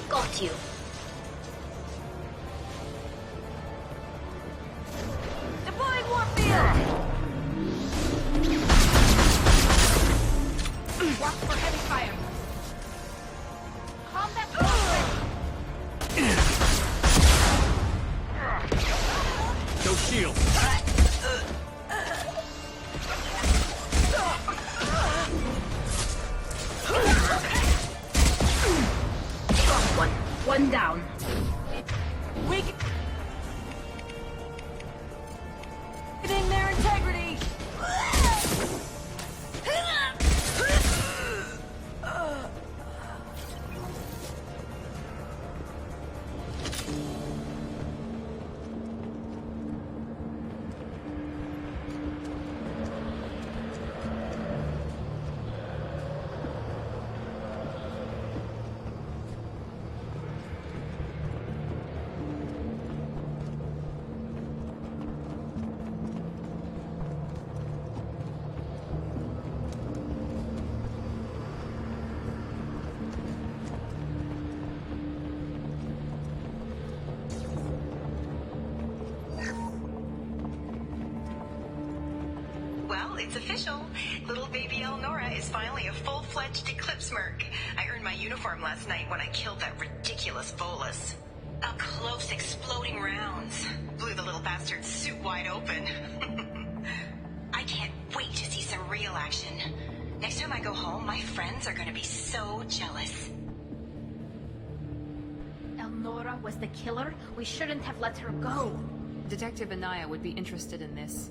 Got you. Deploying warp field! Watch for heavy fire. Combat No shield. One down. Weakening their integrity. Well, it's official. Little baby Elnora is finally a full-fledged Eclipse Merc. I earned my uniform last night when I killed that ridiculous Volus. Up close, exploding rounds. Blew the little bastard's suit wide open. I can't wait to see some real action. Next time I go home, my friends are gonna be so jealous. Elnora was the killer? We shouldn't have let her go. Detective Anaya would be interested in this.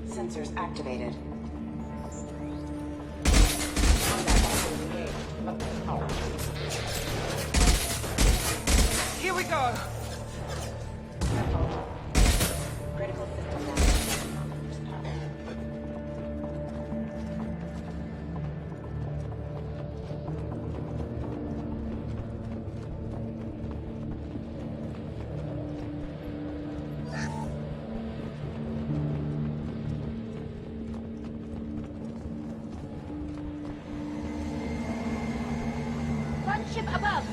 Sensors activated. Here we go! Critical system down. One ship above.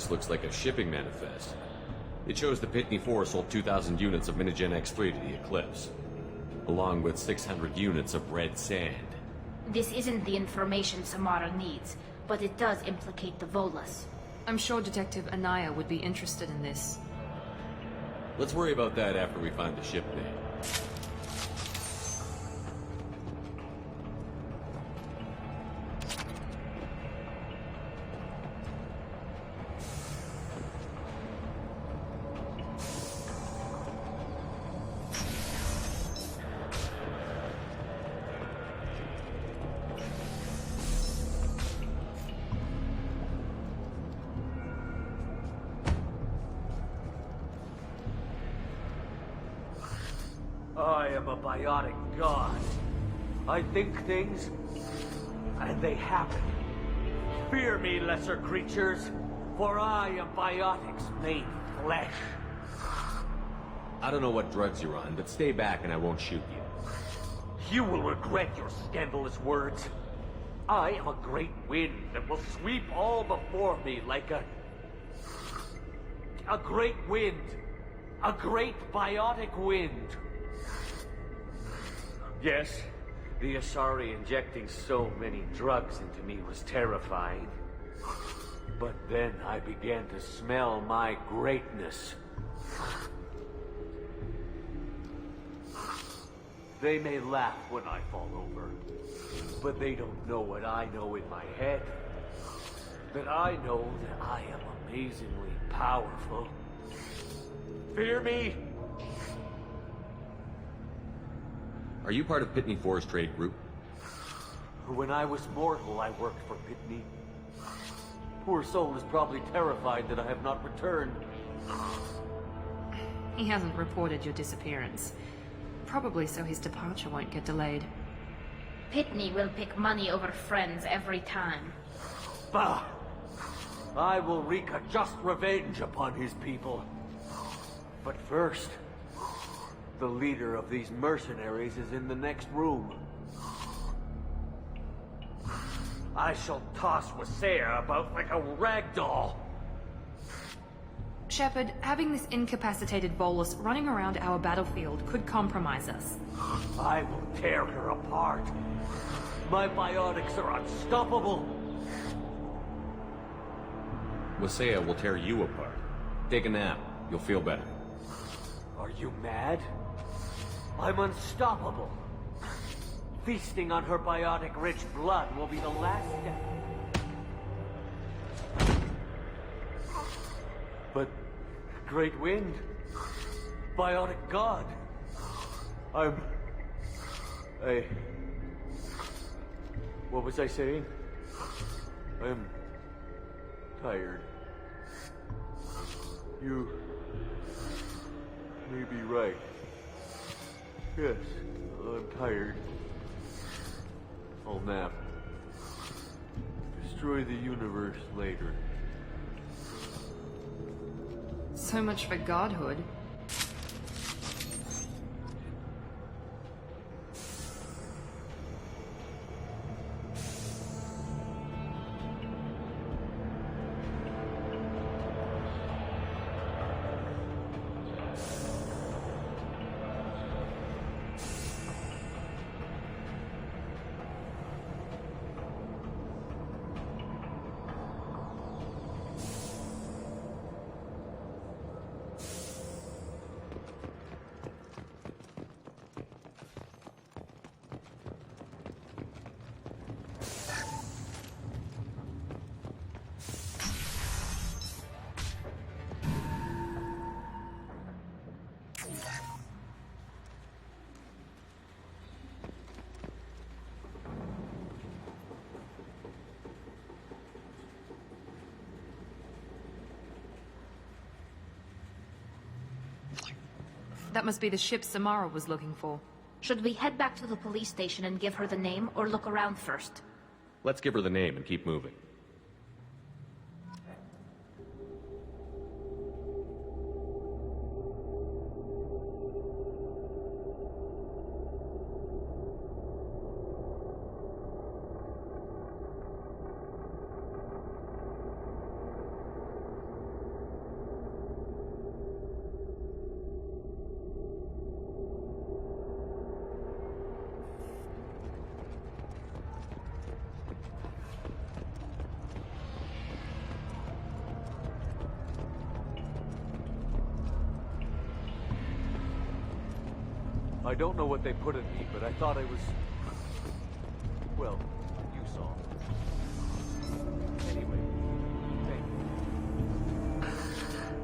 This looks like a shipping manifest. It shows the Pitney 4 sold 2,000 units of Minigen X3 to the Eclipse, along with 600 units of red sand. This isn't the information Samara needs, but it does implicate the Volas. I'm sure Detective Anaya would be interested in this. Let's worry about that after we find the ship name. I am a biotic god. I think things, and they happen. Fear me, lesser creatures, for I am biotics made flesh. I don't know what drugs you're on, but stay back and I won't shoot you. You will regret your scandalous words. I am a great wind that will sweep all before me like a great wind. A great biotic wind. Yes, the Asari injecting so many drugs into me was terrifying. But then I began to smell my greatness. They may laugh when I fall over, but they don't know what I know in my head. That I know that I am amazingly powerful. Fear me? Are you part of Pitney 4's trade group? When I was mortal, I worked for Pitney. Poor soul is probably terrified that I have not returned. He hasn't reported your disappearance. Probably so his departure won't get delayed. Pitney will pick money over friends every time. Bah! I will wreak a just revenge upon his people. But first, the leader of these mercenaries is in the next room. I shall toss Wasea about like a rag doll. Shepard, having this incapacitated Volus running around our battlefield could compromise us. I will tear her apart. My biotics are unstoppable. Wasea will tear you apart. Take a nap. You'll feel better. Are you mad? I'm unstoppable. Feasting on her biotic-rich blood will be the last step. But, Great Wind, biotic god, what was I saying? I'm tired. You may be right. Yes, I'm tired. I'll nap. Destroy the universe later. So much for godhood. That must be the ship Samara was looking for. Should we head back to the police station and give her the name, or look around first? Let's give her the name and keep moving. I don't know what they put in me, but I thought I was... Well, you saw. Anyway, thank you.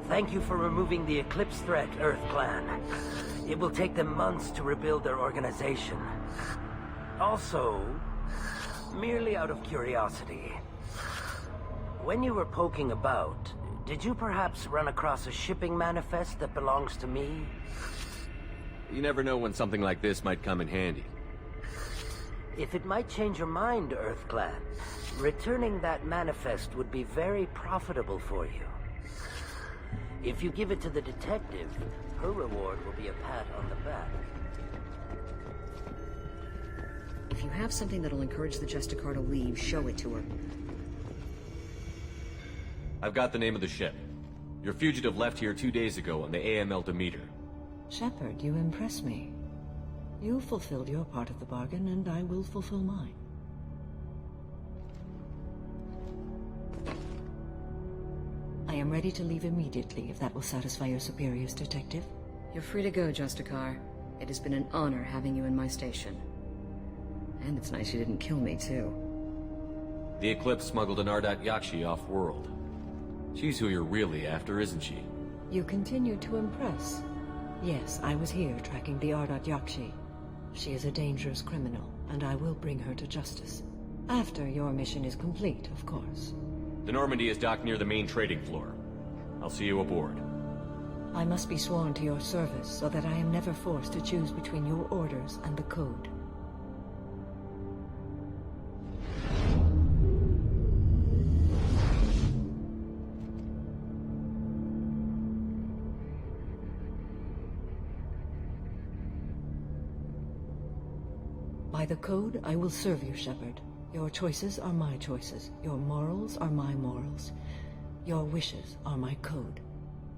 Thank you for removing the Eclipse threat, Earth Clan. It will take them months to rebuild their organization. Also, merely out of curiosity, when you were poking about, did you perhaps run across a shipping manifest that belongs to me? You never know when something like this might come in handy. If it might change your mind, Earth Clan, returning that manifest would be very profitable for you. If you give it to the detective, her reward will be a pat on the back. If you have something that'll encourage the Justicar to leave, show it to her. I've got the name of the ship. Your fugitive left here 2 days ago on the AML Demeter. Shepard, you impress me. You fulfilled your part of the bargain, and I will fulfill mine. I am ready to leave immediately, if that will satisfy your superiors, Detective. You're free to go, Justicar. It has been an honor having you in my station. And it's nice you didn't kill me, too. The Eclipse smuggled an Ardat Yakshi off-world. She's who you're really after, isn't she? You continue to impress. Yes, I was here tracking the Ardat Yakshi. She is a dangerous criminal, and I will bring her to justice. After your mission is complete, of course. The Normandy is docked near the main trading floor. I'll see you aboard. I must be sworn to your service so that I am never forced to choose between your orders and the Code. By the Code, I will serve you, Shepard. Your choices are my choices. Your morals are my morals. Your wishes are my code.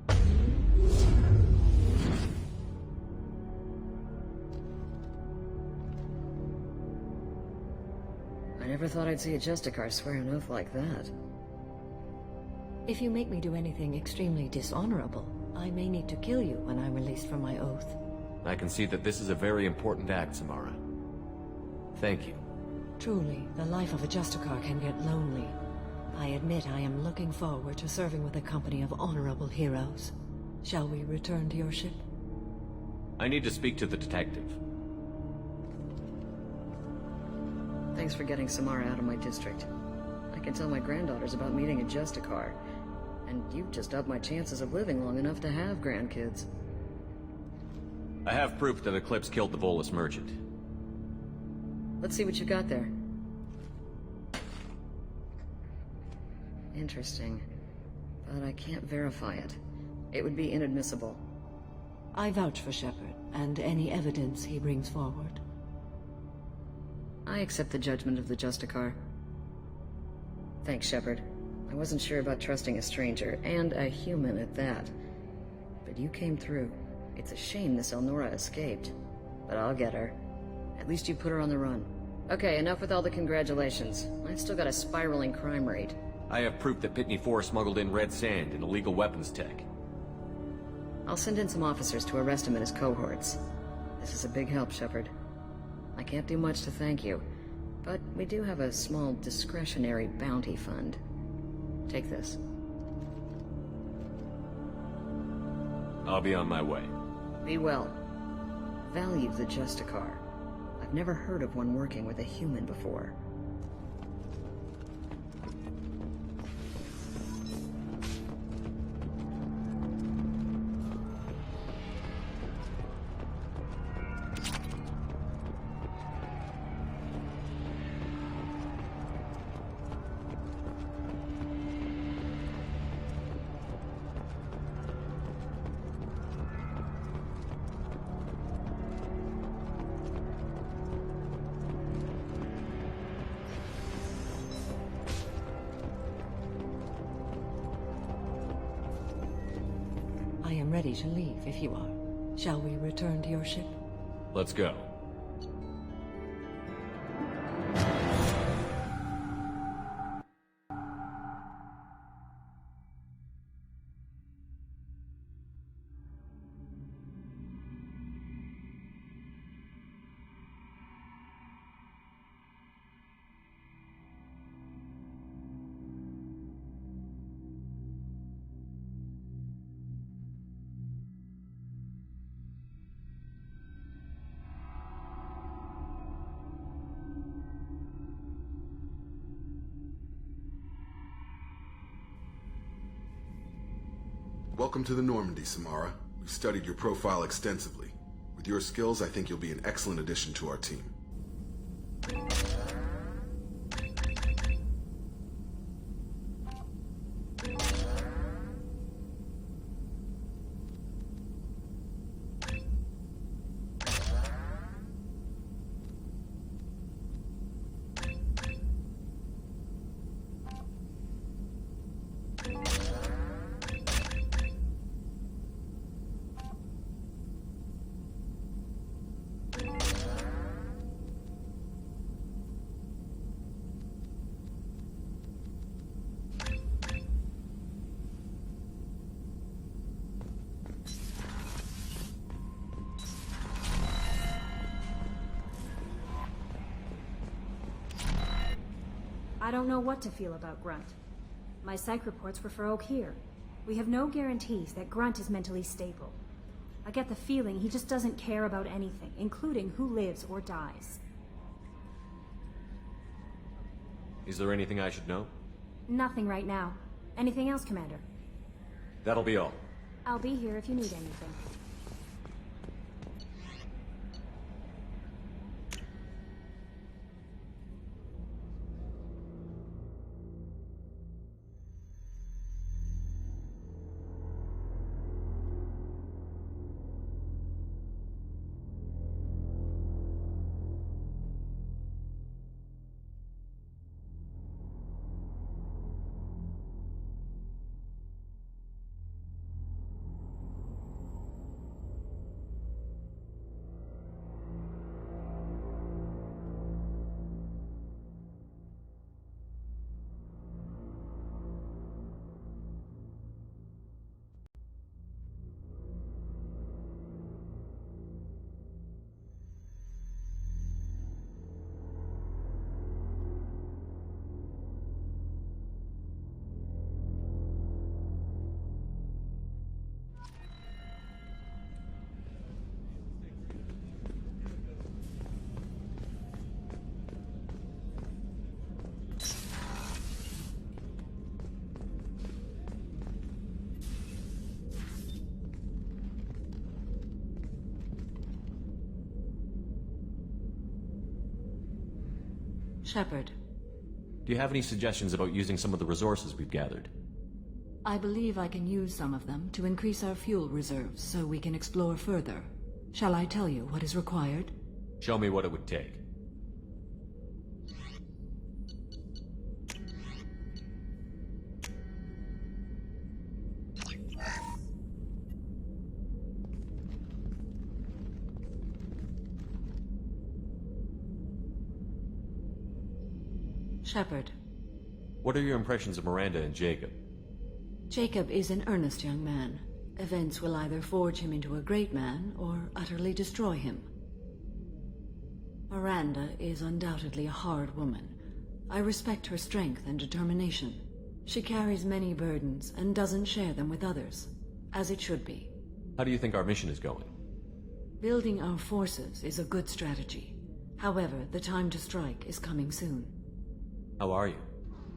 I never thought I'd see a Justicar swear an oath like that. If you make me do anything extremely dishonorable, I may need to kill you when I'm released from my oath. I can see that this is a very important act, Samara. Thank you. Truly, the life of a Justicar can get lonely. I admit I am looking forward to serving with a company of honorable heroes. Shall we return to your ship? I need to speak to the detective. Thanks for getting Samara out of my district. I can tell my granddaughters about meeting a Justicar, and you've just upped my chances of living long enough to have grandkids. I have proof that Eclipse killed the Volus merchant. Let's see what you got there. Interesting. But I can't verify it. It would be inadmissible. I vouch for Shepard, and any evidence he brings forward. I accept the judgment of the Justicar. Thanks, Shepard. I wasn't sure about trusting a stranger, and a human at that. But you came through. It's a shame this Elnora escaped. But I'll get her. At least you put her on the run. Okay, enough with all the congratulations. I've still got a spiraling crime rate. I have proof that Pitney 4 smuggled in red sand and illegal weapons tech. I'll send in some officers to arrest him and his cohorts. This is a big help, Shepard. I can't do much to thank you, but we do have a small discretionary bounty fund. Take this. I'll be on my way. Be well. Value the Justicar. I've never heard of one working with a human before. I am ready to leave if you are. Shall we return to your ship? Let's go. Welcome to the Normandy, Samara. We've studied your profile extensively. With your skills, I think you'll be an excellent addition to our team. I don't know what to feel about Grunt. My psych reports were for Oak here. We have no guarantees that Grunt is mentally stable. I get the feeling he just doesn't care about anything, including who lives or dies. Is there anything I should know? Nothing right now. Anything else, Commander? That'll be all. I'll be here if you need anything. Shepard, Do you have any suggestions about using some of the resources we've gathered? I believe I can use some of them to increase our fuel reserves so we can explore further. Shall I tell you what is required? Show me what it would take. Shepard. What are your impressions of Miranda and Jacob? Jacob is an earnest young man. Events will either forge him into a great man or utterly destroy him. Miranda is undoubtedly a hard woman. I respect her strength and determination. She carries many burdens and doesn't share them with others, as it should be. How do you think our mission is going? Building our forces is a good strategy. However, the time to strike is coming soon. How are you?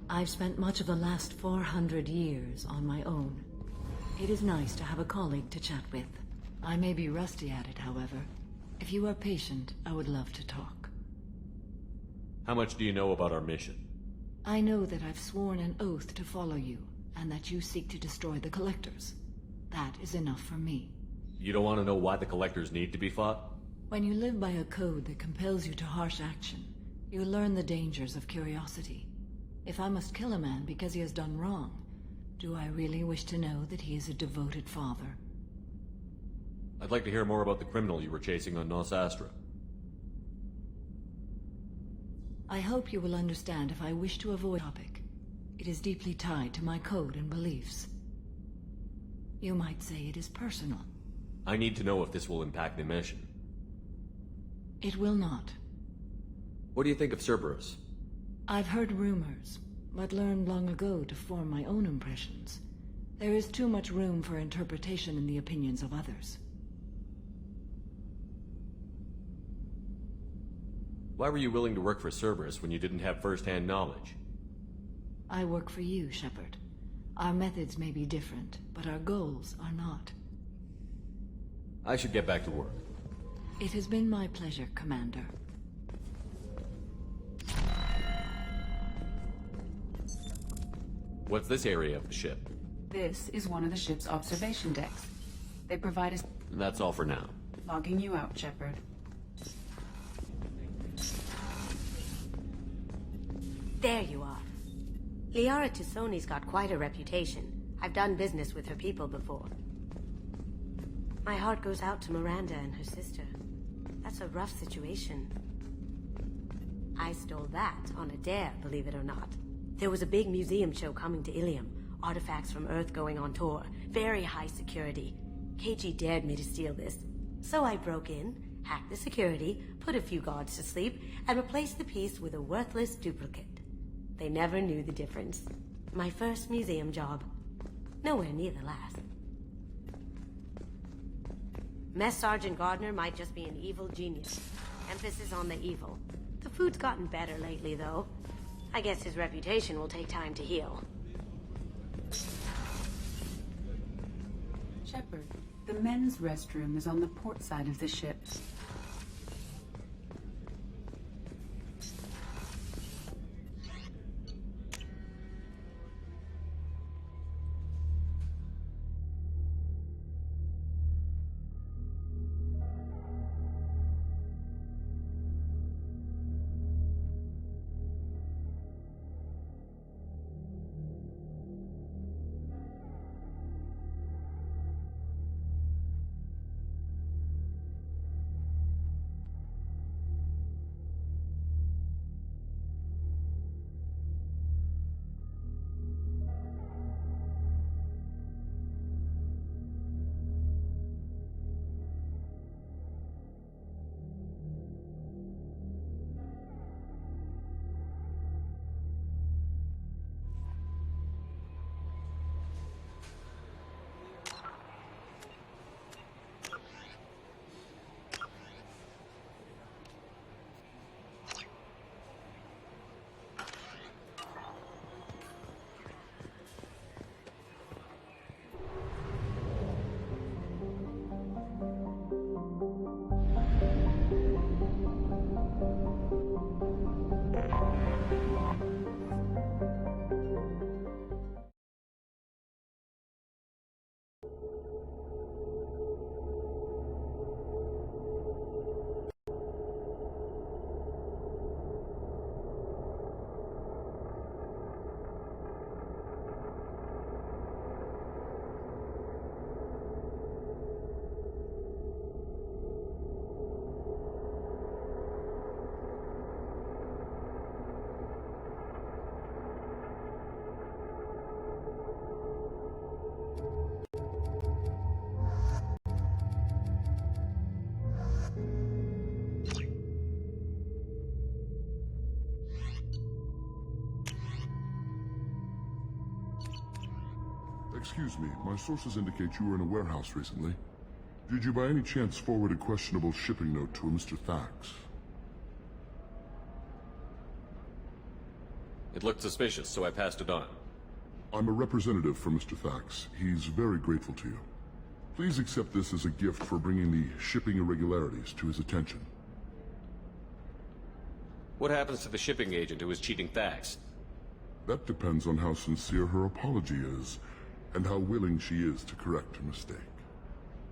I've spent much of the last 400 years on my own. It is nice to have a colleague to chat with. I may be rusty at it, however. If you are patient, I would love to talk. How much do you know about our mission? I know that I've sworn an oath to follow you, and that you seek to destroy the Collectors. That is enough for me. You don't want to know why the Collectors need to be fought? When you live by a code that compels you to harsh action, you learn the dangers of curiosity. If I must kill a man because he has done wrong, do I really wish to know that he is a devoted father? I'd like to hear more about the criminal you were chasing on Nos Astra. I hope you will understand if I wish to avoid the topic. It is deeply tied to my code and beliefs. You might say it is personal. I need to know if this will impact the mission. It will not. What do you think of Cerberus? I've heard rumors, but learned long ago to form my own impressions. There is too much room for interpretation in the opinions of others. Why were you willing to work for Cerberus when you didn't have first-hand knowledge? I work for you, Shepard. Our methods may be different, but our goals are not. I should get back to work. It has been my pleasure, Commander. What's this area of the ship? This is one of the ship's observation decks. They provide us That's all for now. logging you out, Shepard. There you are. Liara Tusoni's got quite a reputation. I've done business with her people before. My heart goes out to Miranda and her sister. That's a rough situation. I stole that on a dare, believe it or not. There was a big museum show coming to Ilium. Artifacts from Earth going on tour. Very high security. KG dared me to steal this. So I broke in, hacked the security, put a few guards to sleep, and replaced the piece with a worthless duplicate. They never knew the difference. My first museum job. Nowhere near the last. Mess Sergeant Gardner might just be an evil genius. Emphasis on the evil. The food's gotten better lately, though. I guess his reputation will take time to heal. Shepard, the men's restroom is on the port side of the ship. Excuse me, my sources indicate you were in a warehouse recently. Did you by any chance forward a questionable shipping note to a Mr. Thax? It looked suspicious, so I passed it on. I'm a representative for Mr. Thax. He's very grateful to you. Please accept this as a gift for bringing the shipping irregularities to his attention. What happens to the shipping agent who was cheating Thax? That depends on how sincere her apology is, and how willing she is to correct her mistake.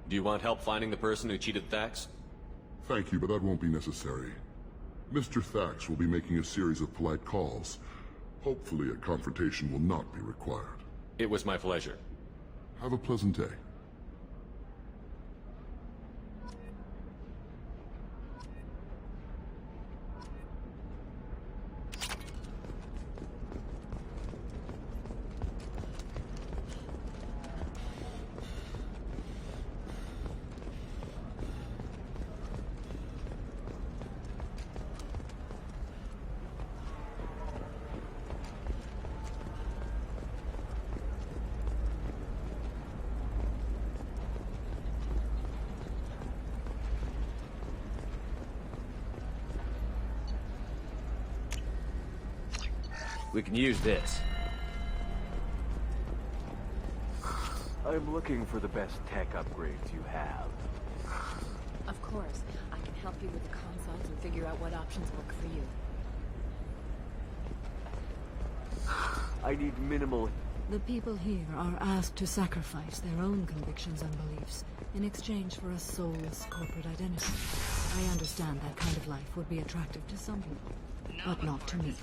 Do you want help finding the person who cheated Thax? Thank you, but that won't be necessary. Mr. Thax will be making a series of polite calls. Hopefully a confrontation will not be required. It was my pleasure. Have a pleasant day. We can use this. I'm looking for the best tech upgrades you have. Of course. I can help you with the consoles and figure out what options work for you. I need minimal... The people here are asked to sacrifice their own convictions and beliefs in exchange for a soulless corporate identity. I understand that kind of life would be attractive to some people, but not to me.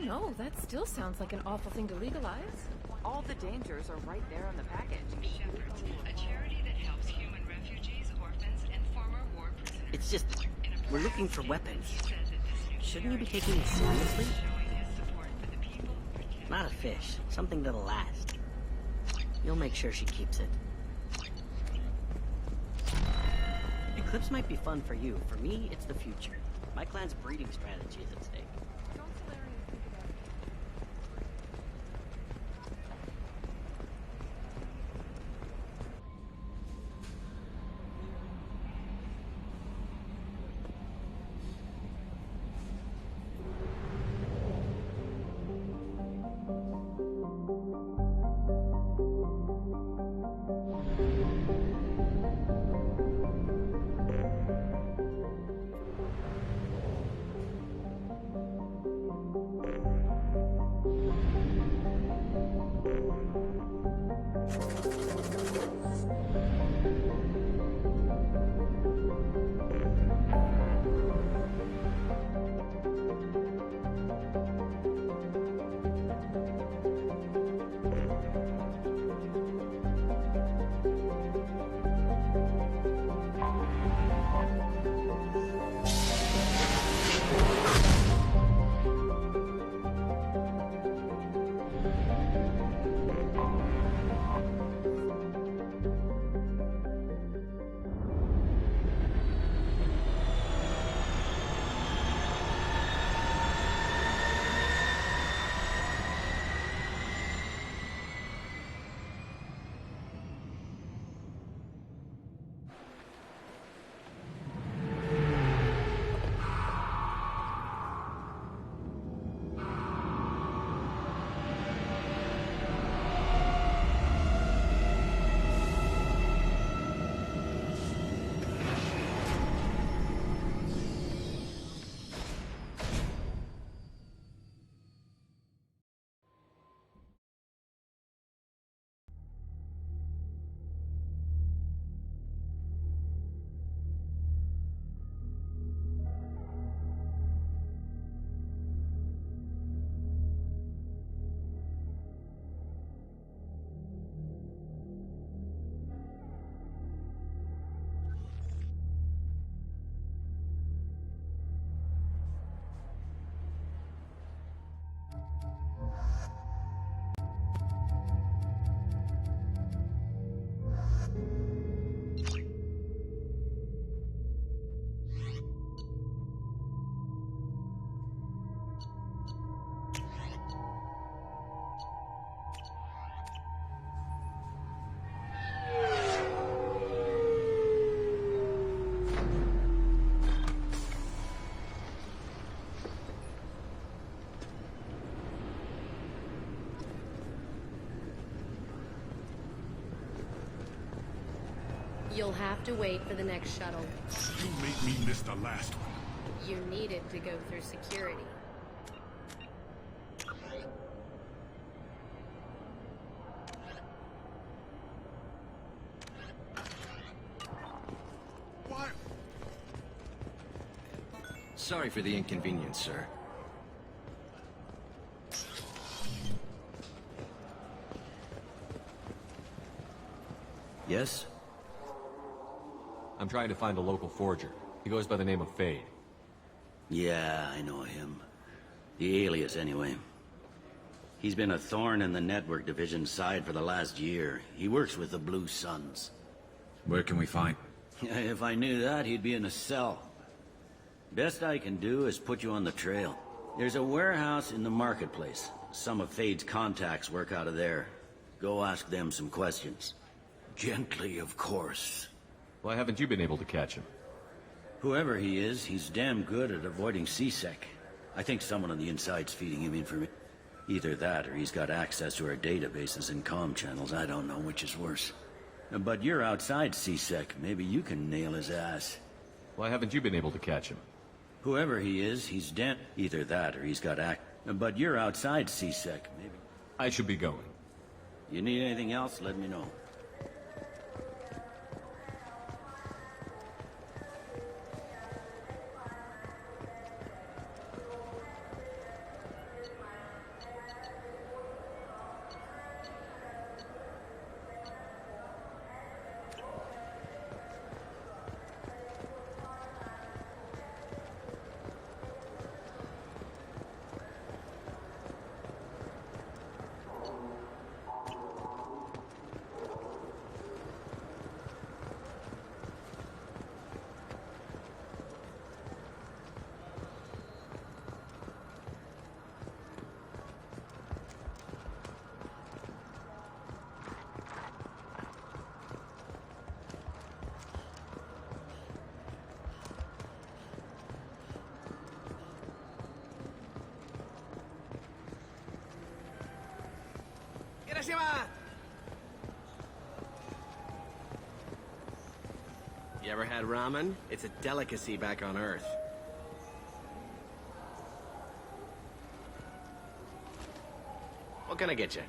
No, that still sounds like an awful thing to legalize. All the dangers are right there on the package. Shepherds, a charity that helps human refugees, orphans, and former war prisoners. It's just, we're looking for weapons. Shouldn't you be taking it seriously? Not a fish, something that'll last. You'll make sure she keeps it. Eclipse might be fun for you. For me, it's the future. My clan's breeding strategy is at stake. You'll have to wait for the next shuttle. You made me miss the last one. You needed to go through security. What? Sorry for the inconvenience, sir. Yes? I'm trying to find a local forger. He goes by the name of Fade. Yeah, I know him. The alias, anyway. He's been a thorn in the network division's side for the last year. He works with the Blue Suns. Where can we find? If I knew that, he'd be in a cell. Best I can do is put you on the trail. There's a warehouse in the marketplace. Some of Fade's contacts work out of there. Go ask them some questions. Gently, of course. Why haven't you been able to catch him? Whoever he is, he's damn good at avoiding CSEC. I think someone on the inside's feeding him information. Either that, or he's got access to our databases and comm channels. I don't know which is worse. But you're outside CSEC. Maybe you can nail his ass. Why haven't you been able to catch him? Whoever he is, he's damn... Either that, or he's got But you're outside CSEC. Maybe... I should be going. You need anything else, let me know. You ever had ramen? It's a delicacy back on Earth. What can I get you?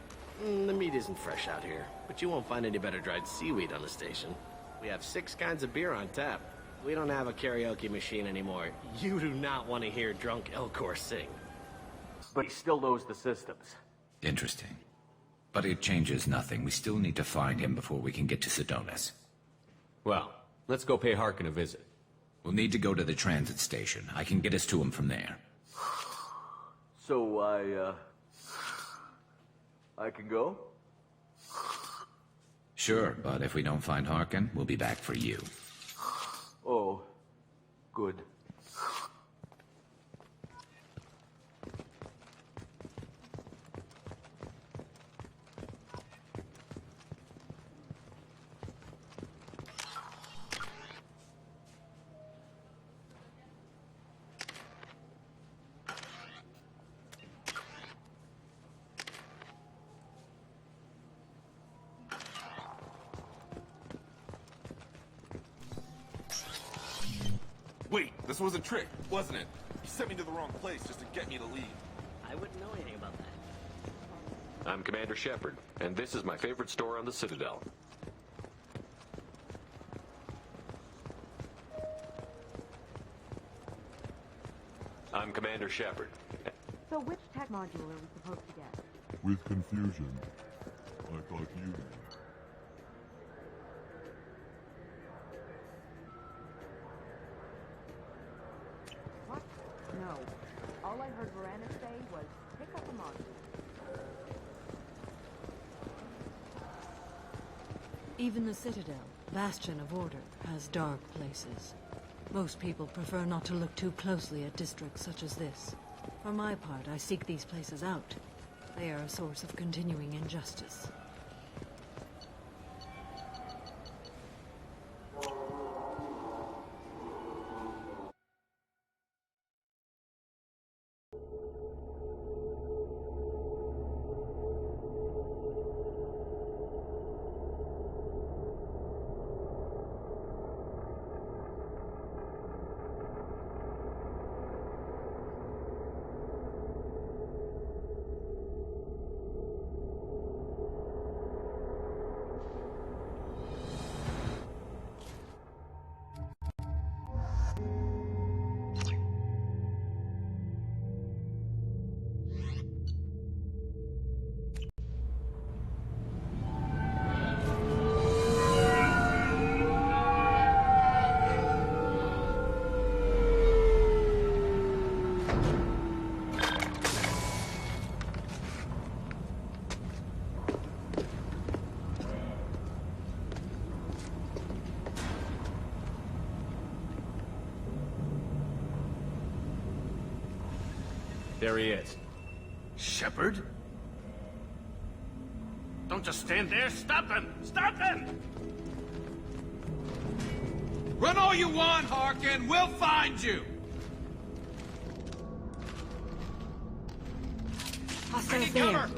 The meat isn't fresh out here, but you won't find any better dried seaweed on the station. We have 6 kinds of beer on tap. We don't have a karaoke machine anymore. You do not want to hear drunk Elcor sing. But he still knows the systems. Interesting. But it changes nothing. We still need to find him before we can get to Sedonis. Well, let's go pay Harkin a visit. We'll need to go to the transit station. I can get us to him from there. So, I can go? Sure, but if we don't find Harkin, we'll be back for you. Oh, good. Wait, this was a trick, wasn't it? You sent me to the wrong place just to get me to leave. I wouldn't know anything about that. I'm Commander Shepard, and this is my favorite store on the Citadel. I'm Commander Shepard. So which tech module are we supposed to get? With confusion. I thought you knew. What? No. All I heard Verana say was, pick up a module. Even the Citadel, bastion of order, has dark places. Most people prefer not to look too closely at districts such as this. For my part, I seek these places out. They are a source of continuing injustice. There he is. Shepard? Don't just stand there. Stop them! Stop them! Run all you want, Harkin. We'll find you. Hostiles there.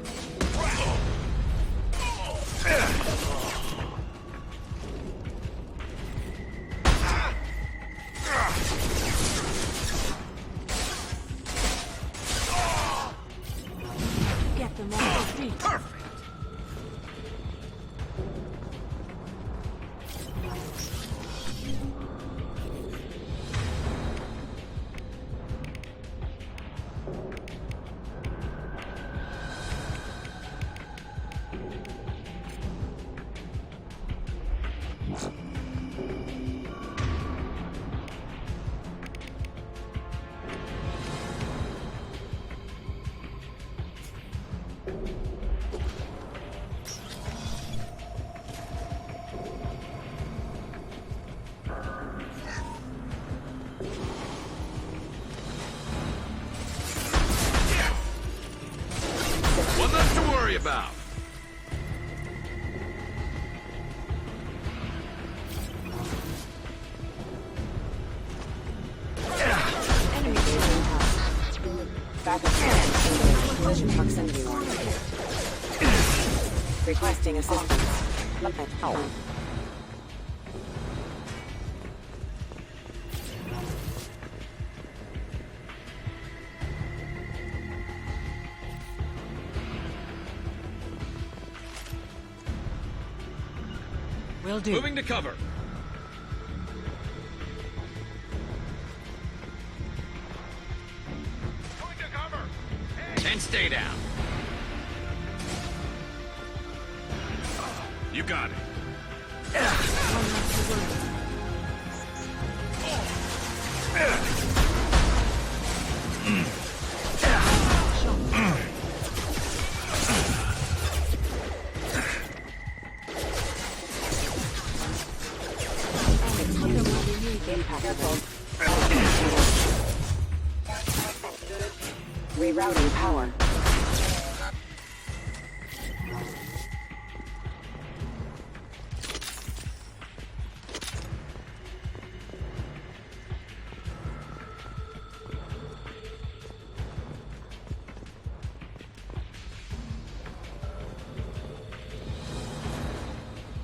Get them off the street. Perfect! One less to worry about. Enemy vehicle in backup plan. Collision proximity warning. Requesting assistance. Oh. Will do. Moving to cover. Going to cover! And stay down. You got it. Rerouting power.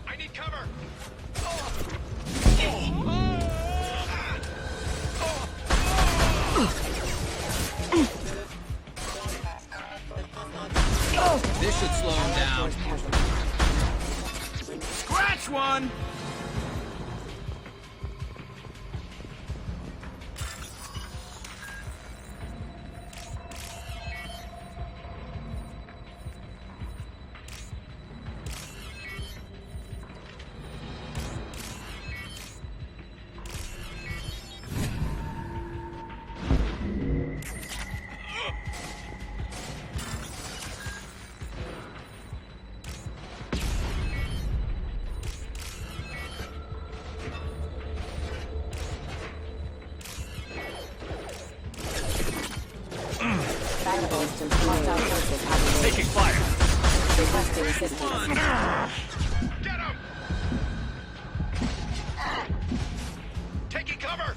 I need cover. This should slow him down. Scratch one! Taking fire. Requesting assistance. Get him! Taking cover!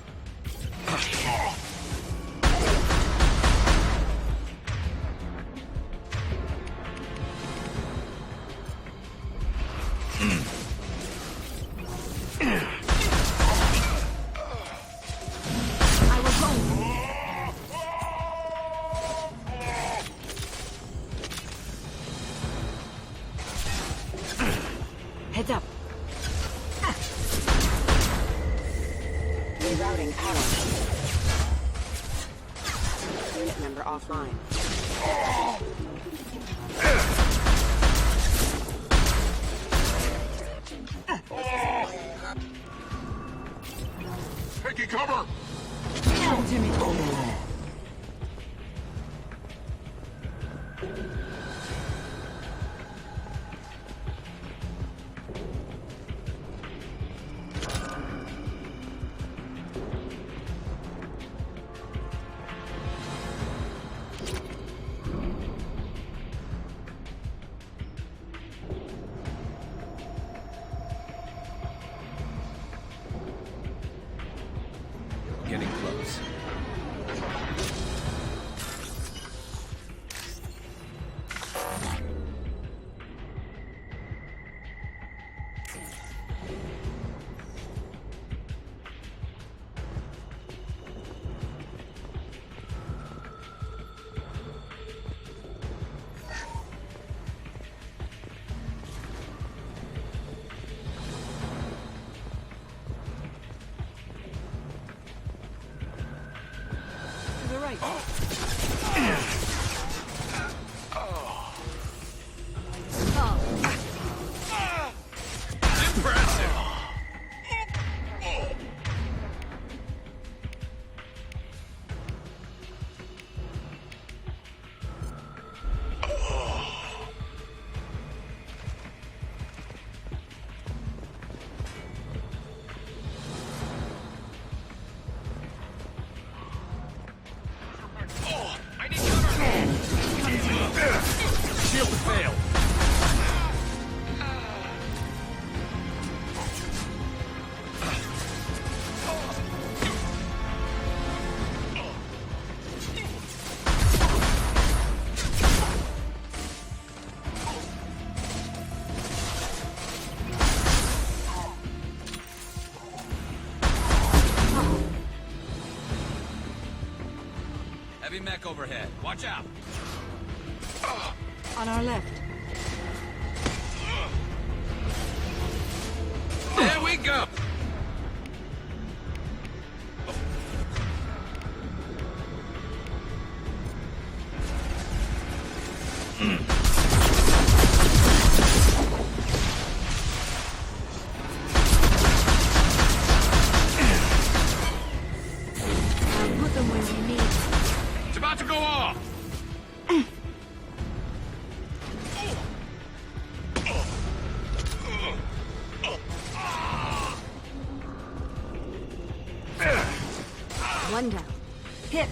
I was home. Heads up. Rerouting power. Unit member offline. Taking cover! right. Impressive. I need cover. Shield failed. Heavy mech overhead. Watch out. On our left. There we go. Put them where we need. It's about to go off. One down. Hit.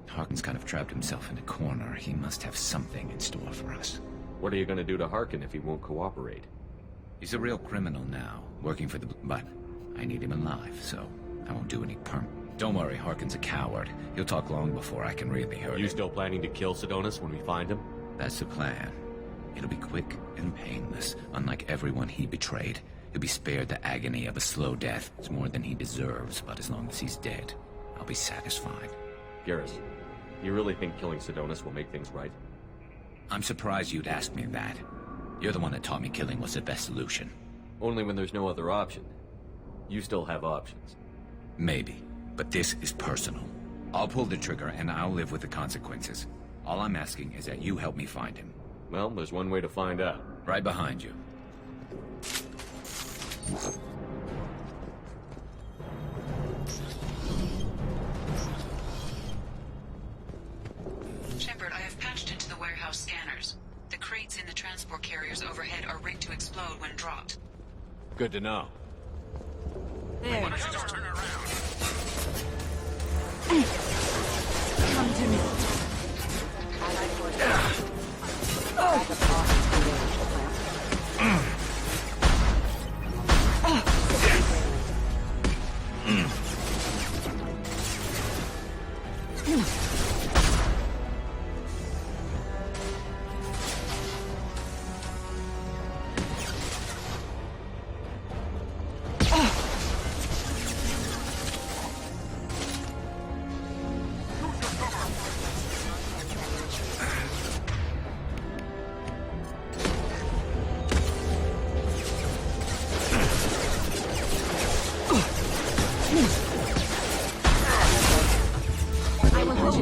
Harkin's kind of trapped himself in a corner. He must have something in store for us. What are you gonna do to Harkin if he won't cooperate? He's a real criminal now, working for the... But I need him alive, so I won't do any Don't worry, Harkin's a coward. He'll talk long before I can really hurt him. You still planning to kill Sidonis when we find him? That's the plan. It'll be quick and painless, unlike everyone he betrayed. He'll be spared the agony of a slow death. It's more than he deserves, but as long as he's dead, I'll be satisfied. Garrus, you really think killing Sidonis will make things right? I'm surprised you'd ask me that. You're the one that taught me killing was the best solution. Only when there's no other option. You still have options. Maybe, but this is personal. I'll pull the trigger and I'll live with the consequences. All I'm asking is that you help me find him. Well, there's one way to find out. Right behind you. Shepard, I have patched into the warehouse scanners. The crates in the transport carriers overhead are rigged to explode when dropped. Good to know. There. Turn around. Come to me.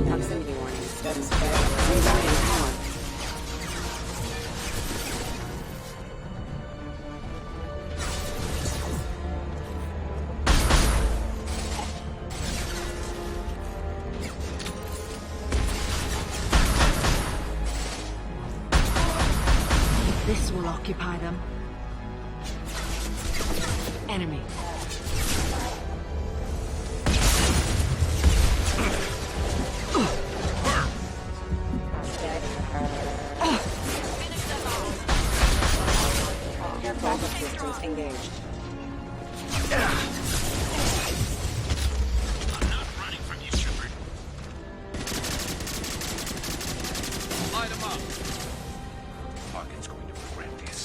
Proximity warning. Status rerouting power. This will occupy them. Enemy. Systems engaged. I'm not running from you, Shepard. Light him up. Harkin's going to regret this.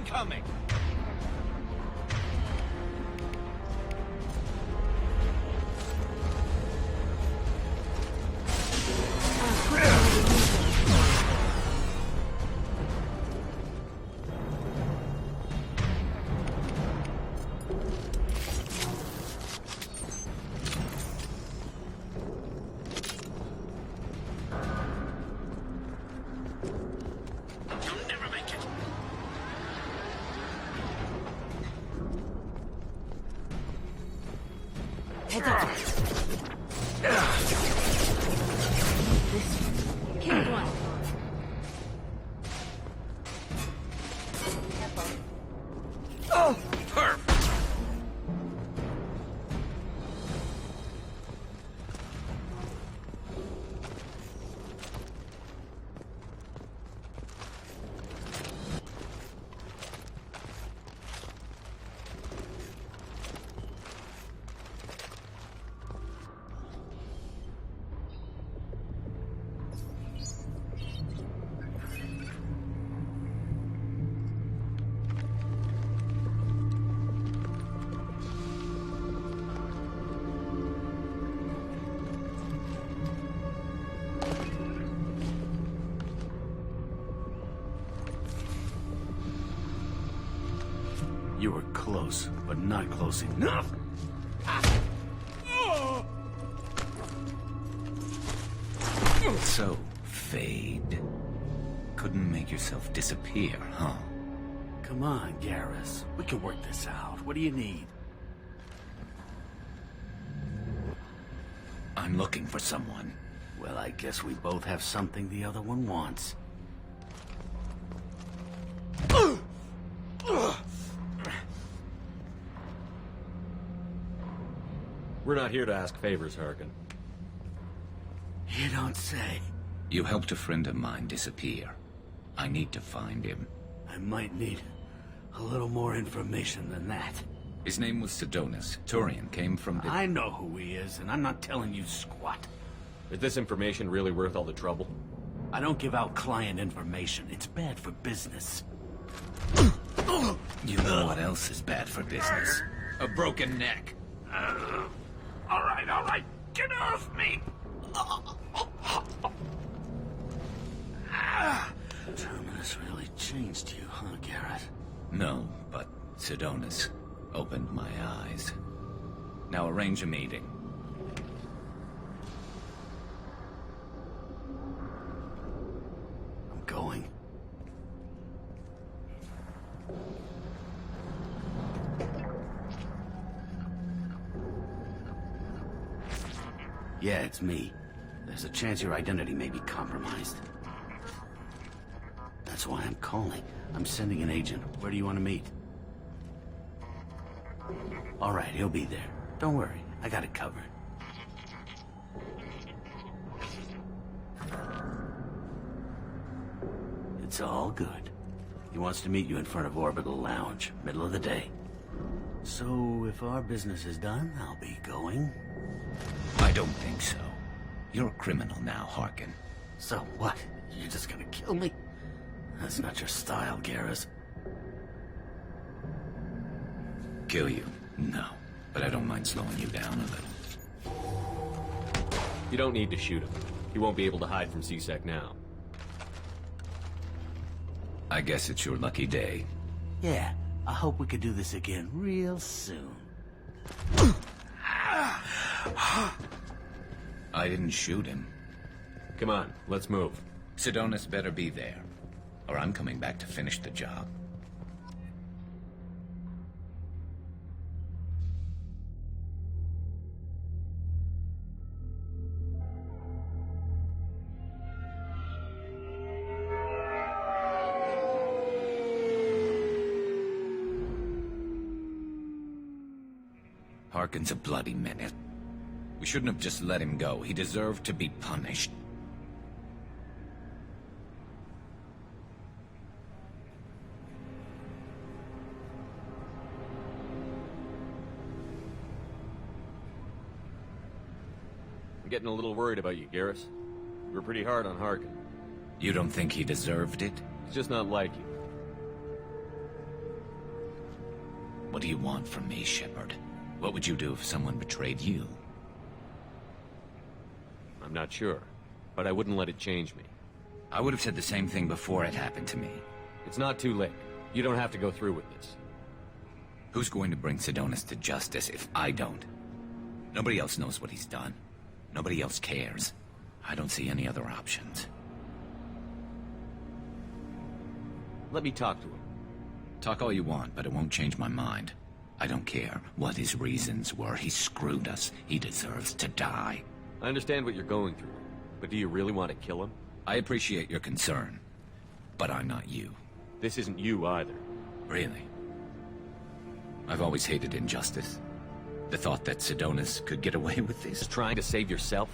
Incoming! Heads up. Killed one. Oh! Perp! You were close, but not close enough. So, Fade. Couldn't make yourself disappear, huh? Come on, Garrus. We can work this out. What do you need? I'm looking for someone. Well, I guess we both have something the other one wants. We're not here to ask favors, Harkin. You don't say. You helped a friend of mine disappear. I need to find him. I might need a little more information than that. His name was Sidonus. Turian came from the... I know who he is, and I'm not telling you squat. Is this information really worth all the trouble? I don't give out client information. It's bad for business. You know what else is bad for business? A broken neck. All right. Get off me! Terminus really changed you, huh, Garrett? No, but Sidonus opened my eyes. Now arrange a meeting. I'm going. Yeah, it's me. There's a chance your identity may be compromised. That's why I'm calling. I'm sending an agent. Where do you want to meet? All right, he'll be there. Don't worry, I got it covered. It's all good. He wants to meet you in front of Orbital Lounge, middle of the day. So, if our business is done, I'll be going. I don't think so. You're a criminal now, Harkin. So what? You're just gonna kill me? That's not your style, Garrus. Kill you? No. But I don't mind slowing you down a little. You don't need to shoot him. He won't be able to hide from C-Sec now. I guess it's your lucky day. Yeah, I hope we could do this again real soon. I didn't shoot him. Come on, let's move. Sidonus better be there, or I'm coming back to finish the job. Harkin's a bloody menace. We shouldn't have just let him go. He deserved to be punished. I'm getting a little worried about you, Garrus. You were pretty hard on Harkin. You don't think he deserved it? It's just not like you. What do you want from me, Shepard? What would you do if someone betrayed you? I'm not sure, but I wouldn't let it change me. I would have said the same thing before it happened to me. It's not too late. You don't have to go through with this. Who's going to bring Sidonis to justice if I don't? Nobody else knows what he's done. Nobody else cares. I don't see any other options. Let me talk to him. Talk all you want, but it won't change my mind. I don't care what his reasons were. He screwed us. He deserves to die. I understand what you're going through, but do you really want to kill him? I appreciate your concern, but I'm not you. This isn't you either. Really? I've always hated injustice. The thought that Sidonis could get away with this. Trying to save yourself?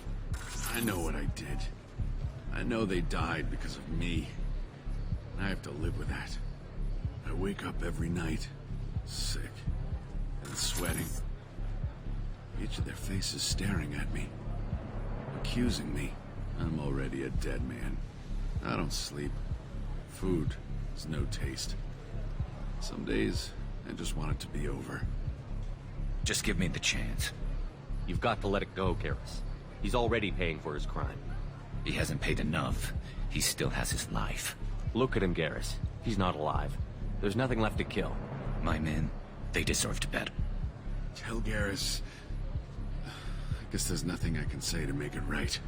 I know what I did. I know they died because of me. I have to live with that. I wake up every night, sick and sweating. Each of their faces staring at me, accusing me. I'm already a dead man. I don't sleep. Food has no taste. Some days, I just want it to be over. Just give me the chance. You've got to let it go, Garrus. He's already paying for his crime. He hasn't paid enough. He still has his life. Look at him, Garrus. He's not alive. There's nothing left to kill. My men, they deserved better. Tell Garrus... I guess there's nothing I can say to make it right.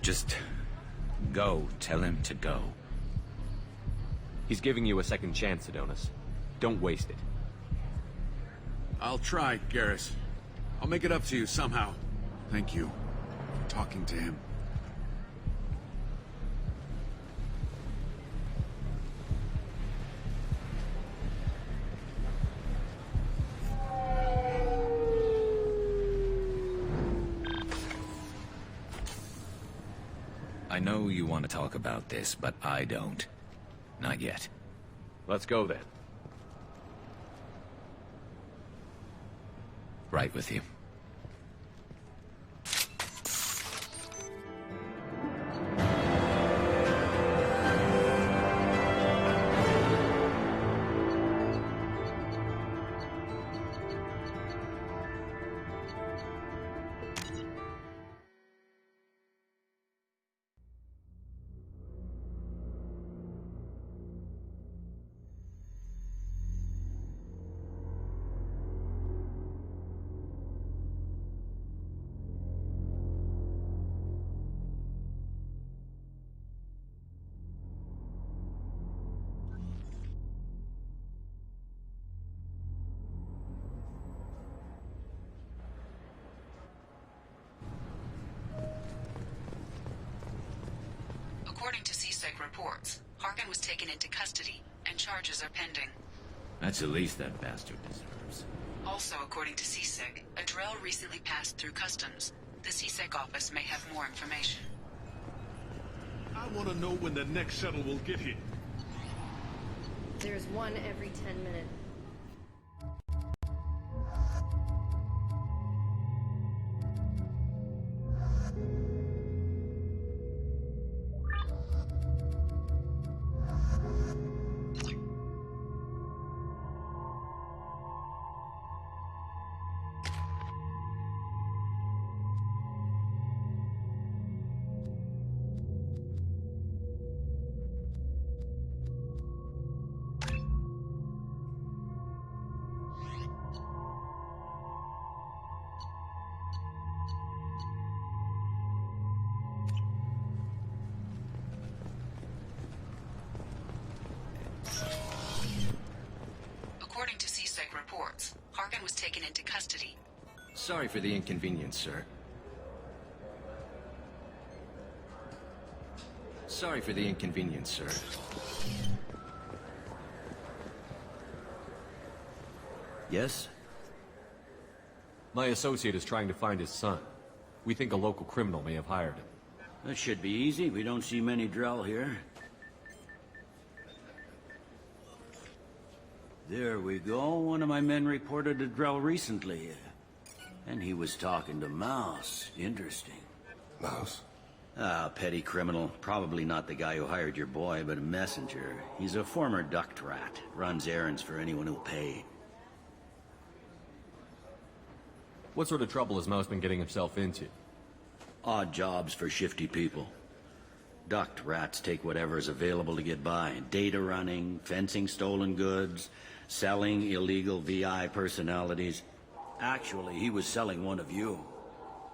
Just... go. Tell him to go. He's giving you a second chance, Sidonis. Don't waste it. I'll try, Garrus. I'll make it up to you somehow. Thank you for talking to him. I know you want to talk about this, but I don't. Not yet. Let's go then. Right with you. According to CSEC reports, Harkin was taken into custody, and charges are pending. That's the least that bastard deserves. Also, according to CSEC, a Drell recently passed through customs. The CSEC office may have more information. I want to know when the next shuttle will get here. There's one every 10 minutes. According to CSEC reports, Harkin was taken into custody. Sorry for the inconvenience, sir. Sorry for the inconvenience, sir. Yes? My associate is trying to find his son. We think a local criminal may have hired him. That should be easy. We don't see many Drell here. There we go. One of my men reported a Drell recently. And he was talking to Mouse. Interesting. Mouse? Ah, petty criminal. Probably not the guy who hired your boy, but a messenger. He's a former duct rat. Runs errands for anyone who'll pay. What sort of trouble has Mouse been getting himself into? Odd jobs for shifty people. Duct rats take whatever's available to get by. Data running, fencing stolen goods, selling illegal VI personalities. Actually, he was selling one of you.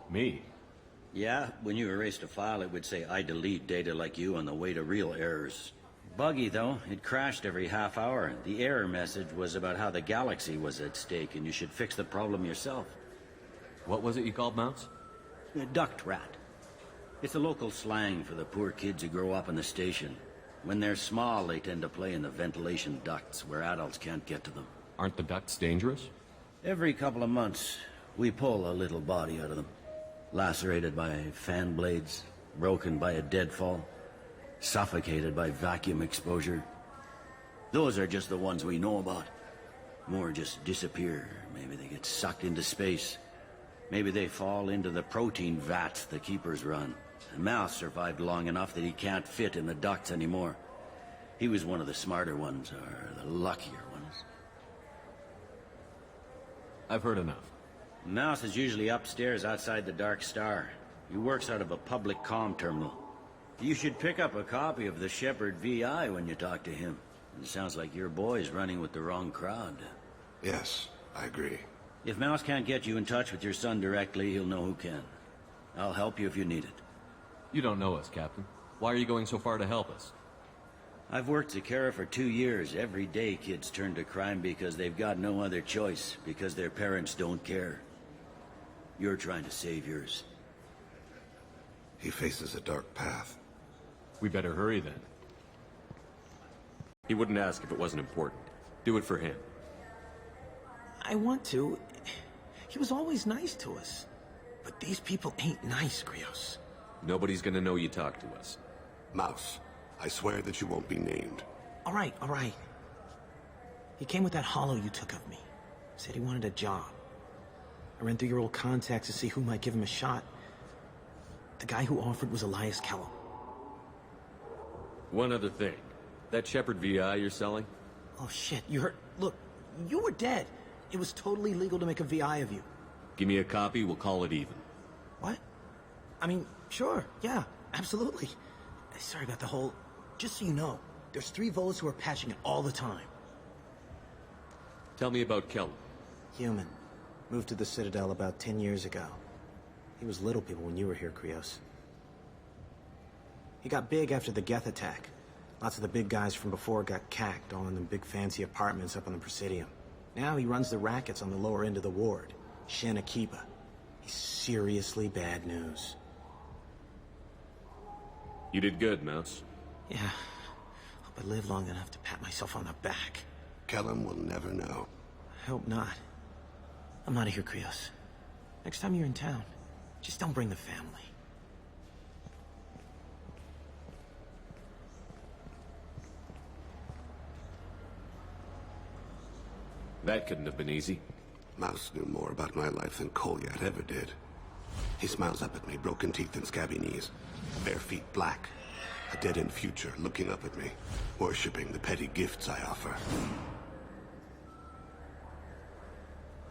Me? Yeah, when you erased a file, it would say, I delete data like you on the way to real errors. Buggy, though. It crashed every half hour. The error message was about how the galaxy was at stake, and you should fix the problem yourself. What was it you called Mouse? A duct rat. It's a local slang for the poor kids who grow up in the station. When they're small, they tend to play in the ventilation ducts, where adults can't get to them. Aren't the ducts dangerous? Every couple of months, we pull a little body out of them. Lacerated by fan blades, broken by a deadfall, suffocated by vacuum exposure. Those are just the ones we know about. More just disappear. Maybe they get sucked into space. Maybe they fall into the protein vats the keepers run. And Mouse survived long enough that he can't fit in the ducts anymore. He was one of the smarter ones, or the luckier ones. I've heard enough. Mouse is usually upstairs outside the Dark Star. He works out of a public comm terminal. You should pick up a copy of the Shepherd VI when you talk to him. It sounds like your boy's running with the wrong crowd. Yes, I agree. If Mouse can't get you in touch with your son directly, he'll know who can. I'll help you if you need it. You don't know us, Captain. Why are you going so far to help us? I've worked Zakera for 2 years. Every day kids turn to crime because they've got no other choice, because their parents don't care. You're trying to save yours. He faces a dark path. We better hurry then. He wouldn't ask if it wasn't important. Do it for him. I want to. He was always nice to us. But these people ain't nice, Krios. Nobody's gonna know you talked to us. Mouse, I swear that you won't be named. All right, all right. He came with that hollow you took of me. Said he wanted a job. I ran through your old contacts to see who might give him a shot. The guy who offered was Elias Kellum. One other thing. That Shepherd VI you're selling? Oh shit, you heard... Look, you were dead. It was totally legal to make a VI of you. Give me a copy, we'll call it even. What? I mean, sure, yeah, absolutely. Sorry about the whole... Just so you know, there's 3 Volas who are patching it all the time. Tell me about Kellum. Human. Moved to the Citadel about 10 years ago. He was Little People when you were here, Krios. He got big after the Geth attack. Lots of the big guys from before got cacked, all in them big fancy apartments up on the Presidium. Now he runs the rackets on the lower end of the ward, Shin Akiba. He's seriously bad news. You did good, Mouse. Yeah. Hope I live long enough to pat myself on the back. Kellum will never know. I hope not. I'm out of here, Krios. Next time you're in town, just don't bring the family. That couldn't have been easy. Mouse knew more about my life than Kolyat ever did. He smiles up at me, broken teeth and scabby knees. Bare feet black. A dead-end future looking up at me, worshipping the petty gifts I offer.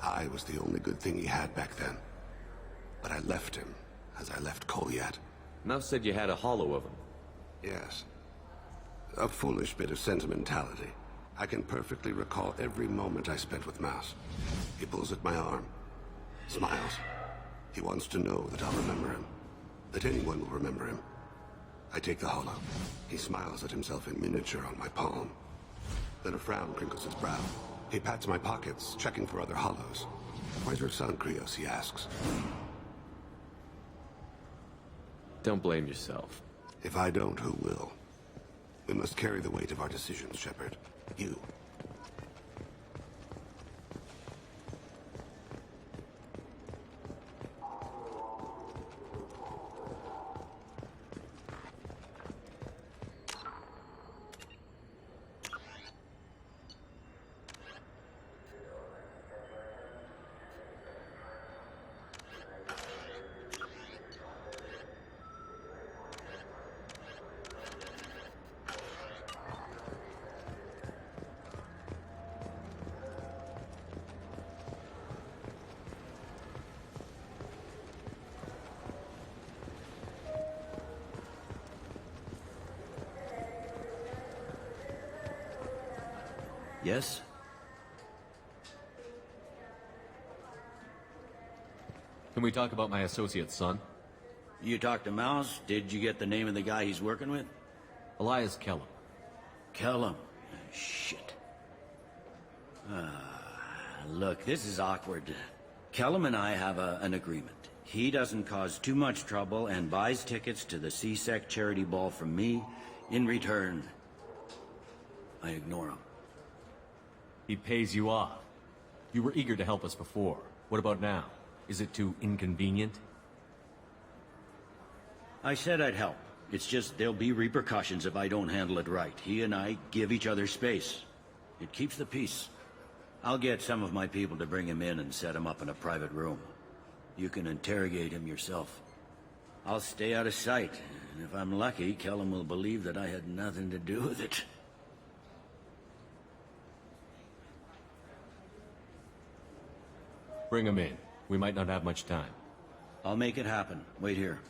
I was the only good thing he had back then. But I left him, as I left Kolyat. Mouse said you had a hollow of him. Yes. A foolish bit of sentimentality. I can perfectly recall every moment I spent with Mouse. He pulls at my arm, smiles. He wants to know that I'll remember him, that anyone will remember him. I take the hollow. He smiles at himself in miniature on my palm. Then a frown crinkles his brow. He pats my pockets, checking for other hollows. Where's your son, Krios, he asks. Don't blame yourself. If I don't, who will? We must carry the weight of our decisions, Shepard. You. Yes? Can we talk about my associate's son? You talked to Mouse? Did you get the name of the guy he's working with? Elias Kellum. Kellum? Shit. Look, this is awkward. Kellum and I have an agreement. He doesn't cause too much trouble and buys tickets to the C-Sec charity ball from me. In return, I ignore him. He pays you off. You were eager to help us before. What about now? Is it too inconvenient? I said I'd help. It's just there'll be repercussions if I don't handle it right. He and I give each other space. It keeps the peace. I'll get some of my people to bring him in and set him up in a private room. You can interrogate him yourself. I'll stay out of sight, and if I'm lucky, Kellum will believe that I had nothing to do with it. Bring him in. We might not have much time. I'll make it happen. Wait here.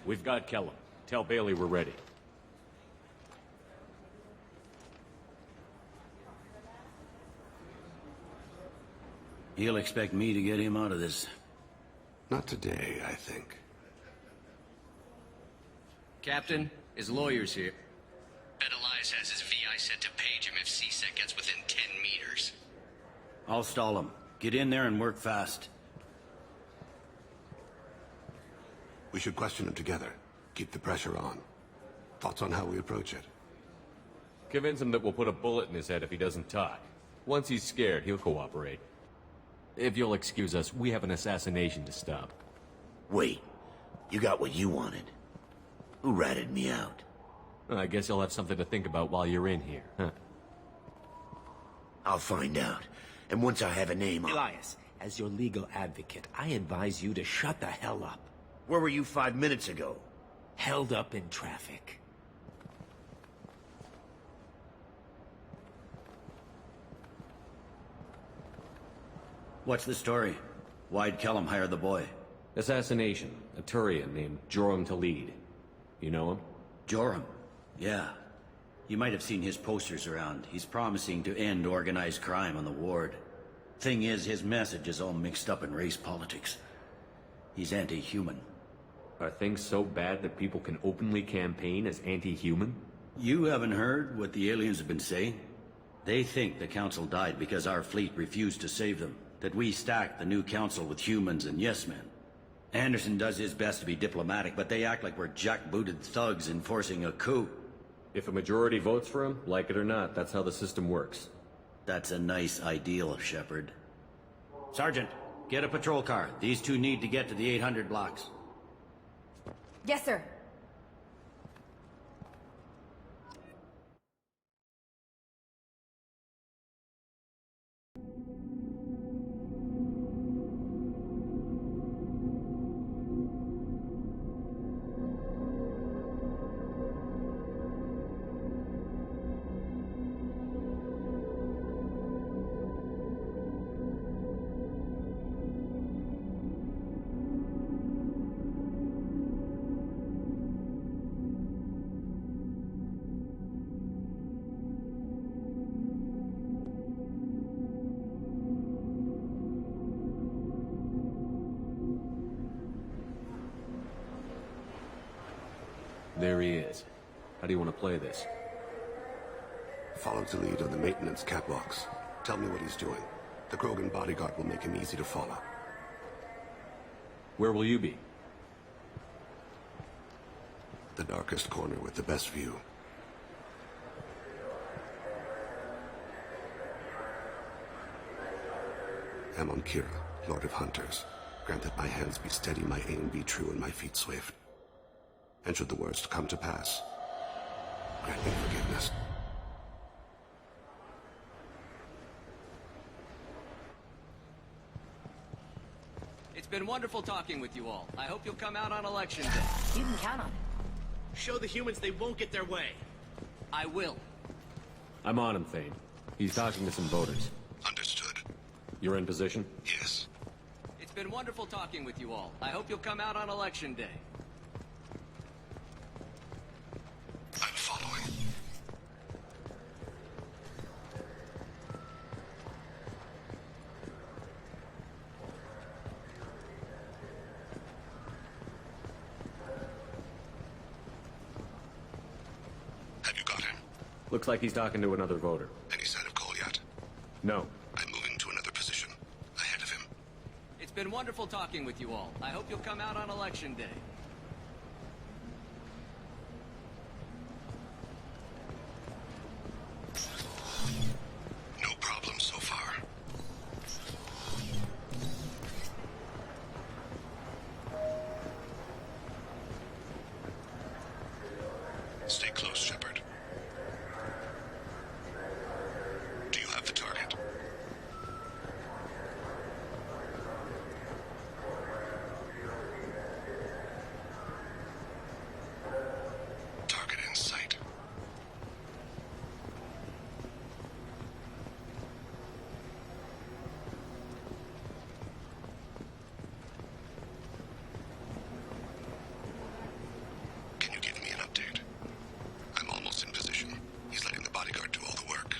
We've got Kellum. Tell Bailey we're ready. He'll expect me to get him out of this. Not today, I think. Captain, his lawyer's here. Bet Elias has his VI set to page him if C-Sec gets within 10 meters. I'll stall him. Get in there and work fast. We should question him together. Keep the pressure on. Thoughts on how we approach it? Convince him that we'll put a bullet in his head if he doesn't talk. Once he's scared, he'll cooperate. If you'll excuse us, we have an assassination to stop. Wait. You got what you wanted. Who ratted me out? I guess you'll have something to think about while you're in here, huh? I'll find out. And once I have a name, Elias, as your legal advocate, I advise you to shut the hell up. Where were you 5 minutes ago? Held up in traffic. What's the story? Why'd Kellum hire the boy? Assassination. A Turian named Joram Talid. You know him? Joram? Yeah. You might have seen his posters around. He's promising to end organized crime on the ward. Thing is, his message is all mixed up in race politics. He's anti-human. Are things so bad that people can openly campaign as anti-human? You haven't heard what the aliens have been saying? They think the Council died because our fleet refused to save them. That we stacked the new Council with humans and yes-men. Anderson does his best to be diplomatic, but they act like we're jackbooted thugs enforcing a coup. If a majority votes for him, like it or not, that's how the system works. That's a nice ideal, Shepard. Sergeant, get a patrol car. These two need to get to the 800 blocks. Yes, sir. There he is. How do you want to play this? Follow the lead on the maintenance catwalks. Tell me what he's doing. The Krogan bodyguard will make him easy to follow. Where will you be? The darkest corner with the best view. Amon Kira, Lord of Hunters. Grant that my hands be steady, my aim be true, and my feet swift. And should the worst come to pass, grant me forgiveness. It's been wonderful talking with you all. I hope you'll come out on election day. You can count on it. Show the humans they won't get their way. I will. I'm on him, Thane. He's talking to some voters. Understood. You're in position? Yes. It's been wonderful talking with you all. I hope you'll come out on Election Day. I'm following. Have you got him? Looks like he's talking to another voter. Any sign of Cole yet? No. I'm moving to another position. Ahead of him. It's been wonderful talking with you all. I hope you'll come out on Election Day. No problem so far. Stay close, Shepard. Do you have the target? Target in sight. Can you give me an update? I'm almost in position. He's letting the bodyguard do all the work.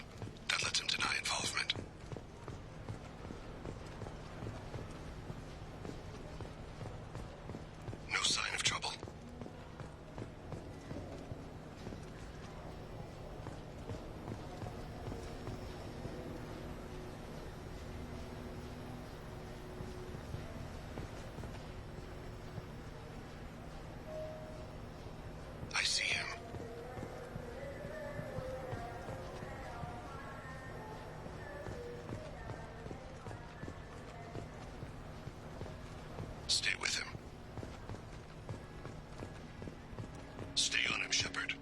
That lets him deny involvement. No sign of trouble. I see him. Stay with him. Stay on him, Shepard.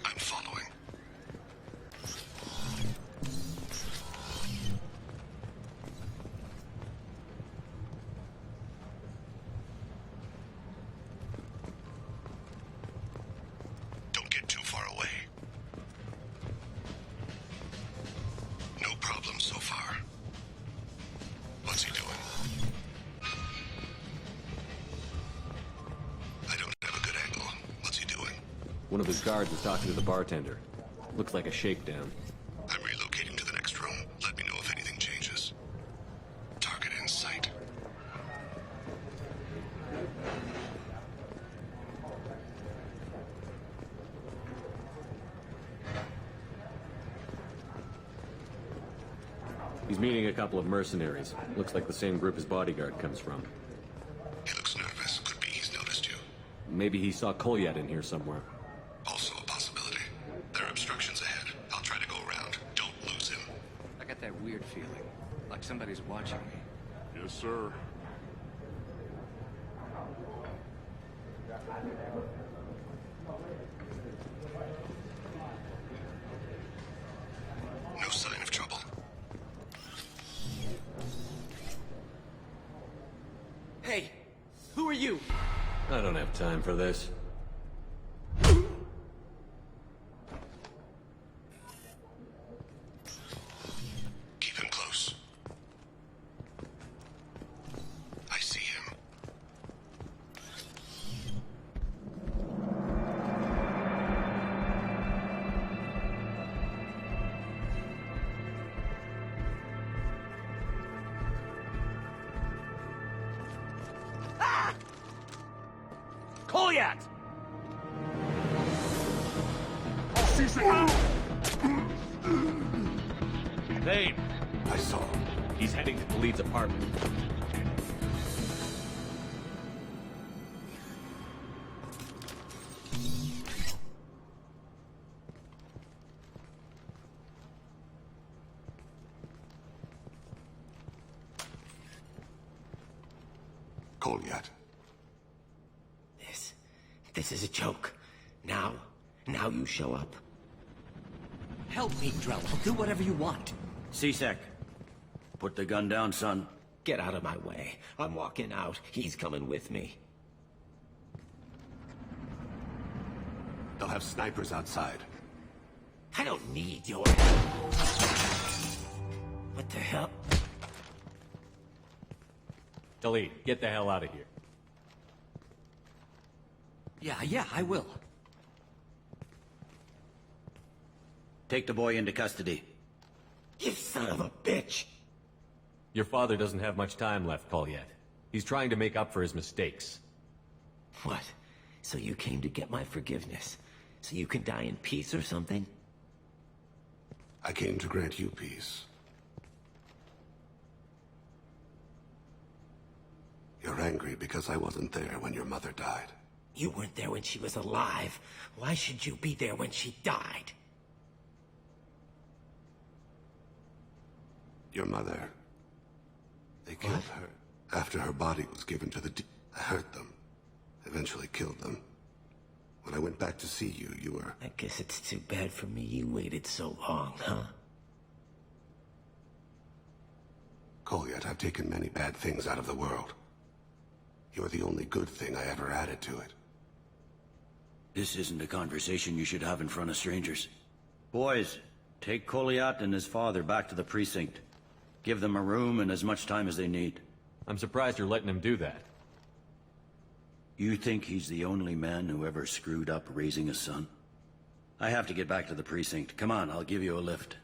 I'm following. Don't get too far away. No problem so far. What's he doing? I don't have a good angle. What's he doing? One of his guards is talking to the bartender. Looks like a shakedown. I'm relocating to the next room. Let me know if anything changes. Target in sight. He's meeting a couple of mercenaries. Looks like the same group his bodyguard comes from. He looks nervous. Could be he's noticed you. Maybe he saw Kolyat in here somewhere. Also a possibility. There are obstructions ahead. I'll try to go around. Don't lose him. I got that weird feeling, like somebody's watching me. Yes, sir. No sign of trouble. Hey, who are you? I don't have time for this. Keep him close. I see him. Kolyat! Name. I saw him. He's heading to Khalid's apartment. Kolyat. This is a joke. Now you show up. Help me, Drell. I'll do whatever you want. C-Sec, put the gun down, son. Get out of my way. I'm walking out. He's coming with me. They'll have snipers outside. I don't need your... What the hell? Delete. Get the hell out of here. Yeah, I will. Take the boy into custody. You son of a bitch! Your father doesn't have much time left, Colyat. He's trying to make up for his mistakes. What? So you came to get my forgiveness? So you can die in peace or something? I came to grant you peace. You're angry because I wasn't there when your mother died. You weren't there when she was alive. Why should you be there when she died? Your mother... They killed her after her body was given to the I hurt them. Eventually killed them. When I went back to see you, you were... I guess it's too bad for me you waited so long, huh? Colyat, I've taken many bad things out of the world. You're the only good thing I ever added to it. This isn't a conversation you should have in front of strangers. Boys, take Colyat and his father back to the precinct. Give them a room and as much time as they need. I'm surprised you're letting him do that. You think he's the only man who ever screwed up raising a son? I have to get back to the precinct. Come on, I'll give you a lift.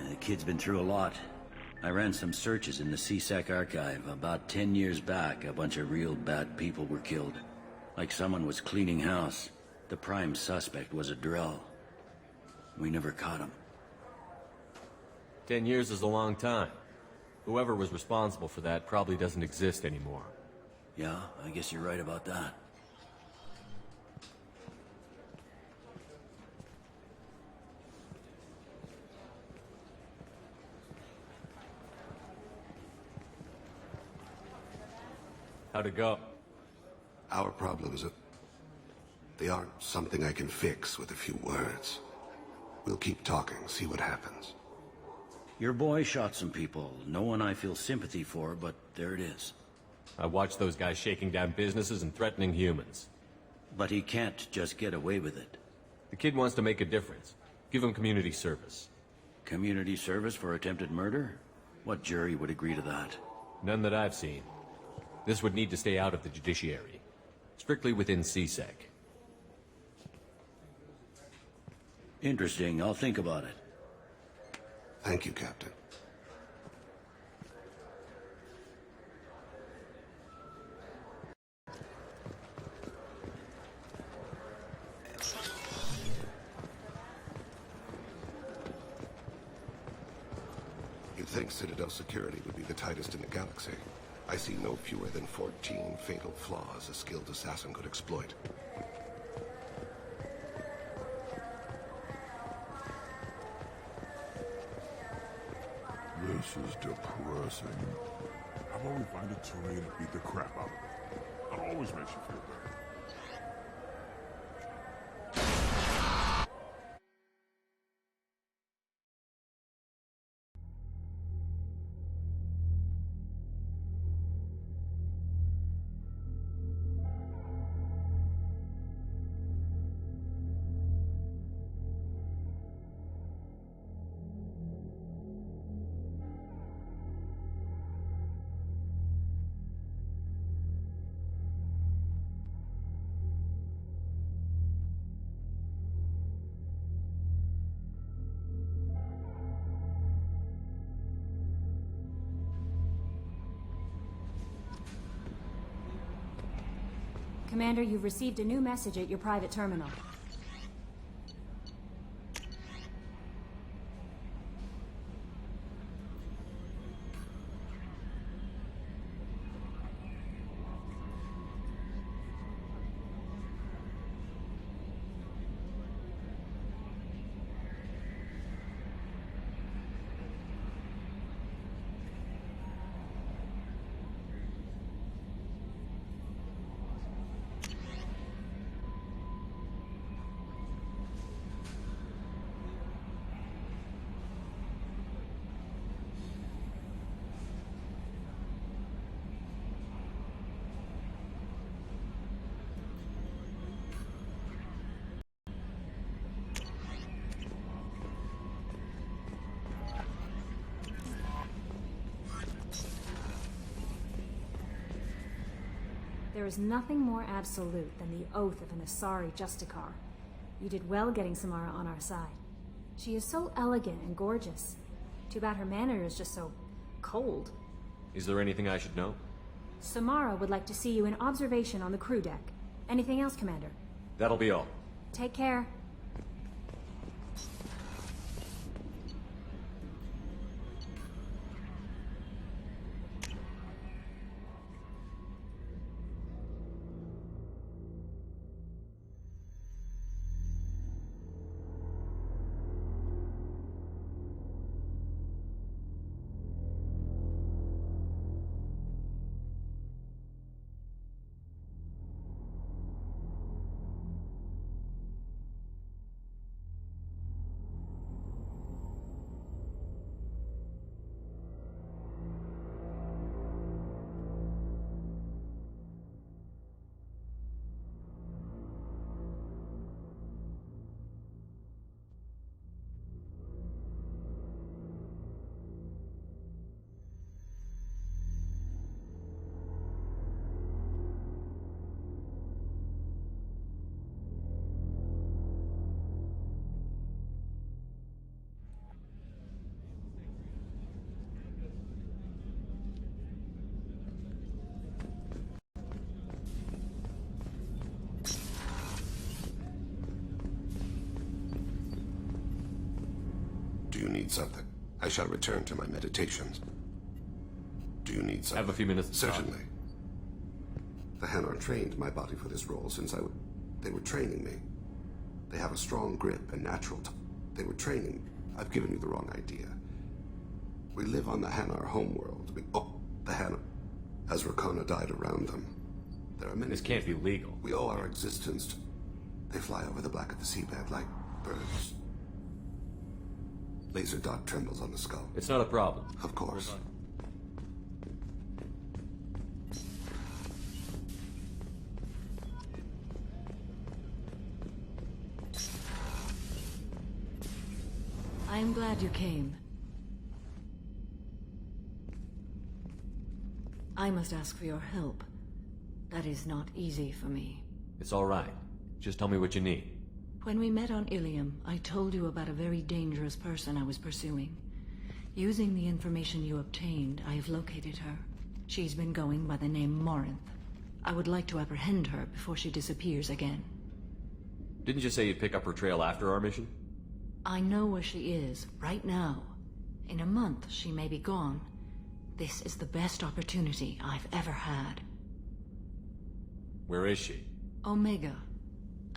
The kid's been through a lot. I ran some searches in the CSEC archive. About 10 years back, a bunch of real bad people were killed. Like someone was cleaning house. The prime suspect was a Drell. We never caught him. 10 years is a long time. Whoever was responsible for that probably doesn't exist anymore. Yeah, I guess you're right about that. How'd it go? Our problems are... They aren't something I can fix with a few words. We'll keep talking, see what happens. Your boy shot some people. No one I feel sympathy for, but there it is. I watched those guys shaking down businesses and threatening humans. But he can't just get away with it. The kid wants to make a difference. Give him community service. Community service for attempted murder? What jury would agree to that? None that I've seen. This would need to stay out of the judiciary. Strictly within CSEC. Interesting. I'll think about it. Thank you, Captain. You'd think Citadel security would be the tightest in the galaxy. I see no fewer than 14 fatal flaws a skilled assassin could exploit. This is depressing. How about we find a terrain and beat the crap out of it? That always makes you feel better. Commander, you've received a new message at your private terminal. There is nothing more absolute than the oath of an Asari Justicar. You did well getting Samara on our side. She is so elegant and gorgeous. Too bad her manner is just so cold. Is there anything I should know? Samara would like to see you in observation on the crew deck. Anything else, Commander? That'll be all. Take care. Do you need something? I shall return to my meditations. Do you need something? Have a few minutes to talk. Certainly. The Hanar trained my body for this role since they were training me. They have a strong grip and natural they were training. I've given you the wrong idea. We live on the Hanar homeworld. The Hanar. As Rakona died around them. There are many. This can't be legal. We owe our existence to. They fly over the black of the seabed like birds. Laser dot trembles on the skull. It's not a problem. Of course. I am glad you came. I must ask for your help. That is not easy for me. It's all right. Just tell me what you need. When we met on Ilium, I told you about a very dangerous person I was pursuing. Using the information you obtained, I have located her. She's been going by the name Morinth. I would like to apprehend her before she disappears again. Didn't you say you'd pick up her trail after our mission? I know where she is, right now. In a month, she may be gone. This is the best opportunity I've ever had. Where is she? Omega.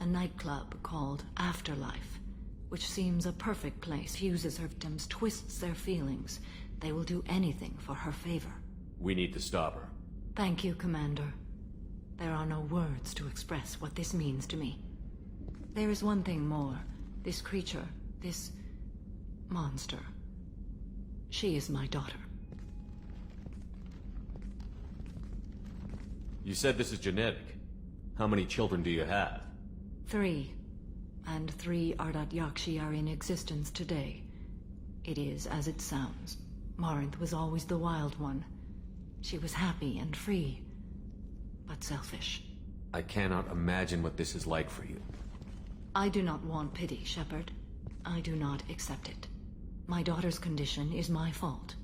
A nightclub called Afterlife, which seems a perfect place. Fuses her victims, twists their feelings. They will do anything for her favor. We need to stop her. Thank you, Commander. There are no words to express what this means to me. There is one thing more. This creature, this monster. She is my daughter. You said this is genetic. How many children do you have? 3. And 3 Ardat Yakshi are in existence today. It is as it sounds. Morinth was always the wild one. She was happy and free, but selfish. I cannot imagine what this is like for you. I do not want pity, Shepard. I do not accept it. My daughter's condition is my fault,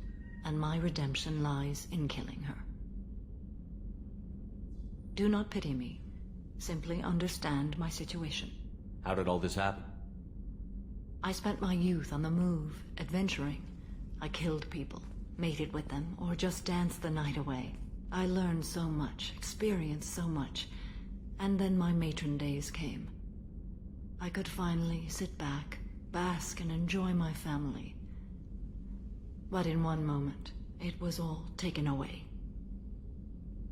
and my redemption lies in killing her. Do not pity me. Simply understand my situation. How did all this happen? I spent my youth on the move, adventuring. I killed people, mated with them, or just danced the night away. I learned so much, experienced so much, and then my matron days came. I could finally sit back, bask and enjoy my family. But in one moment, it was all taken away.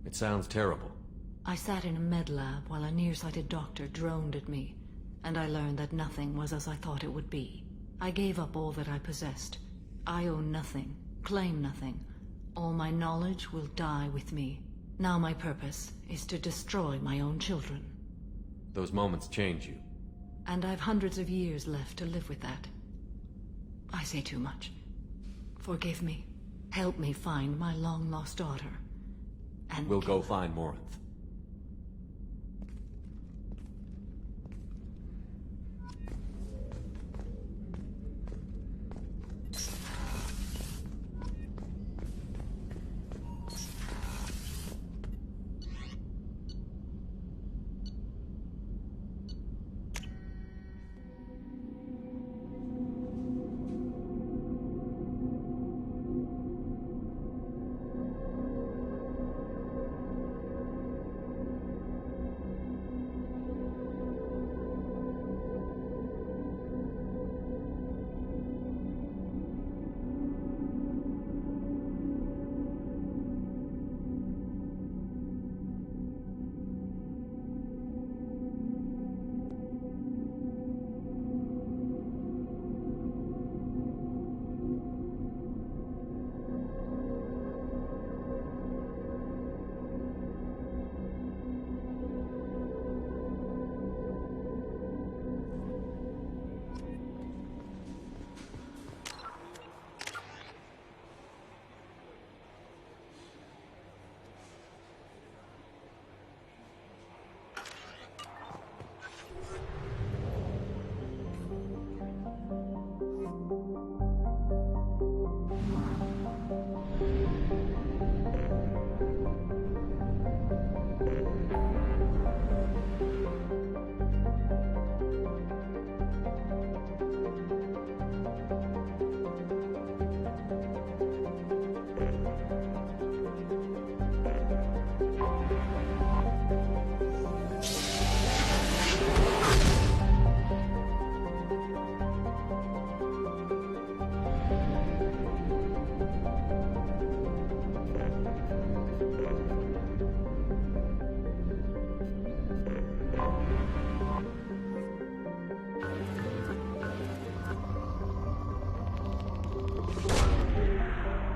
It sounds terrible. I sat in a med lab while a nearsighted doctor droned at me, and I learned that nothing was as I thought it would be. I gave up all that I possessed. I own nothing, claim nothing. All my knowledge will die with me. Now my purpose is to destroy my own children. Those moments change you. And I've hundreds of years left to live with that. I say too much. Forgive me. Help me find my long-lost daughter. And we'll go find Morinth.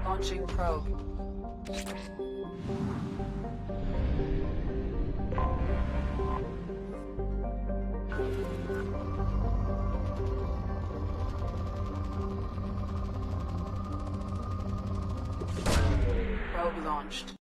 Launching probe. Probe launched.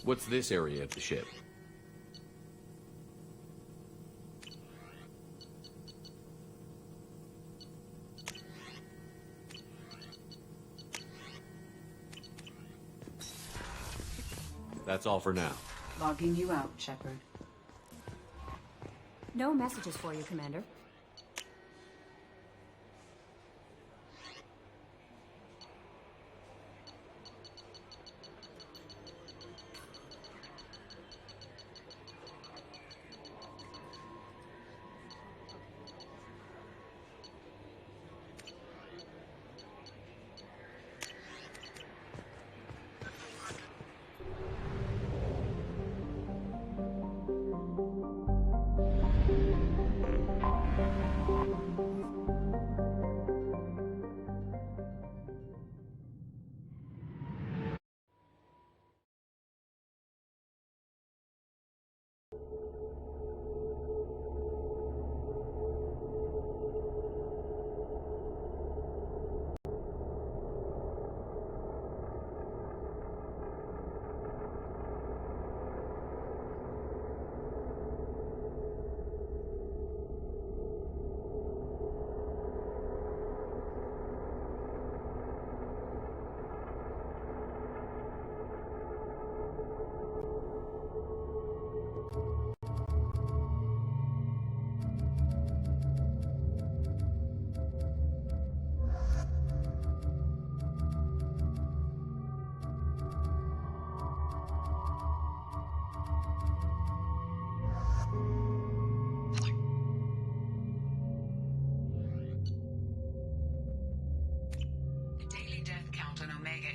What's this area of the ship? That's all for now. Logging you out, Shepard. No messages for you, Commander.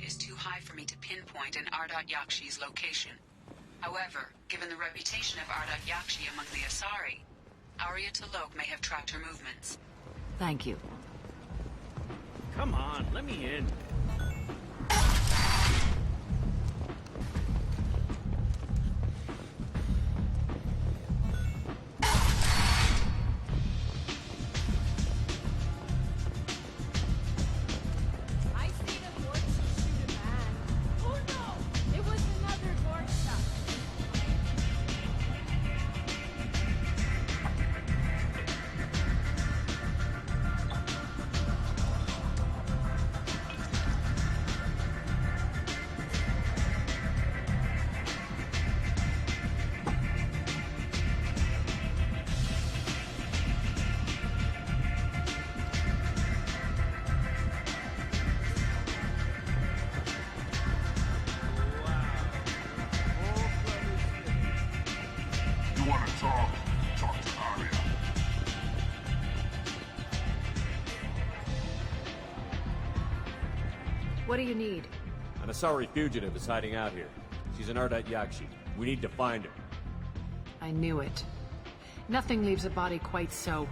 is too high for me to pinpoint an Ardat Yakshi's location. However, given the reputation of Ardat Yakshi among the Asari, Arya T'Loak may have tracked her movements. Thank you. Come on, let me in. I seen a Gorcha shoot a man. Oh no! It was another Gorcha. You want to talk? Talk to Arya. What do you need? An Asari fugitive is hiding out here. She's an Ardat Yakshi. We need to find her. I knew it. Nothing leaves a body quite so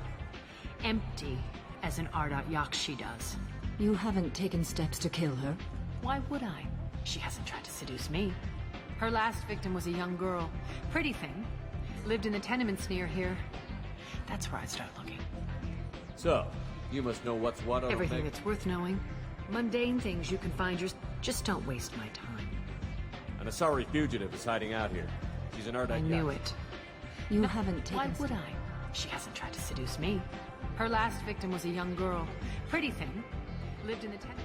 empty as an Ardat Yakshi does. You haven't taken steps to kill her? Why would I? She hasn't tried to seduce me. Her last victim was a young girl. Pretty thing. Lived in the tenements near here. That's where I'd start looking. So, you must know what's what on Everything that's worth knowing. Mundane things you can find yours. Just don't waste my time. An Asari fugitive is hiding out here. She's an Ardat Yakshi. I knew it. You haven't taken Why would I? She hasn't tried to seduce me. Her last victim was a young girl. Pretty thing. Lived in the tenements.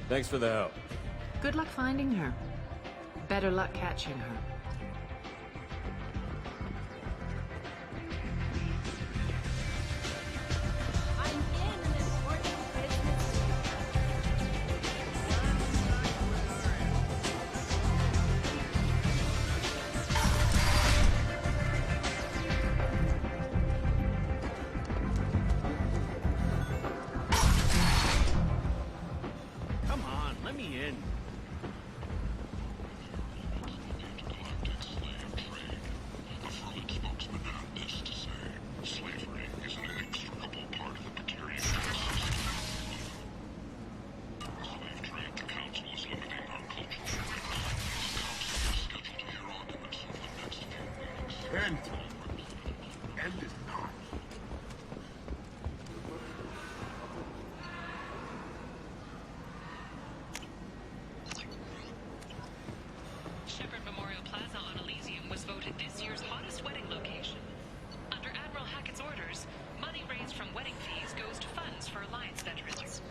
Thanks for the help. Good luck finding her. Better luck catching her. I'm in this Gorcha business. Come on, let me in. End. End is not. Shepherd Memorial Plaza on Elysium was voted this year's hottest wedding location. Under Admiral Hackett's orders, money raised from wedding fees goes to funds for Alliance veterans.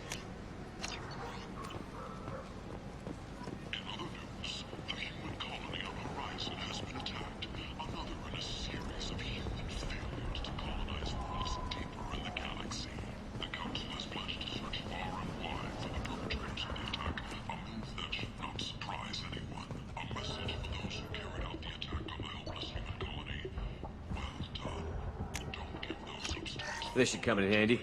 In other news, the human colony on Horizon has been attacked. Another in a series of human failures to colonize worlds deeper in the galaxy. The Council has pledged to search far and wide for the perpetrators of the attack, a move that should not surprise anyone. A message for those who carried out the attack on the helpless human colony. Well done. Don't give those upstairs. This should come in handy.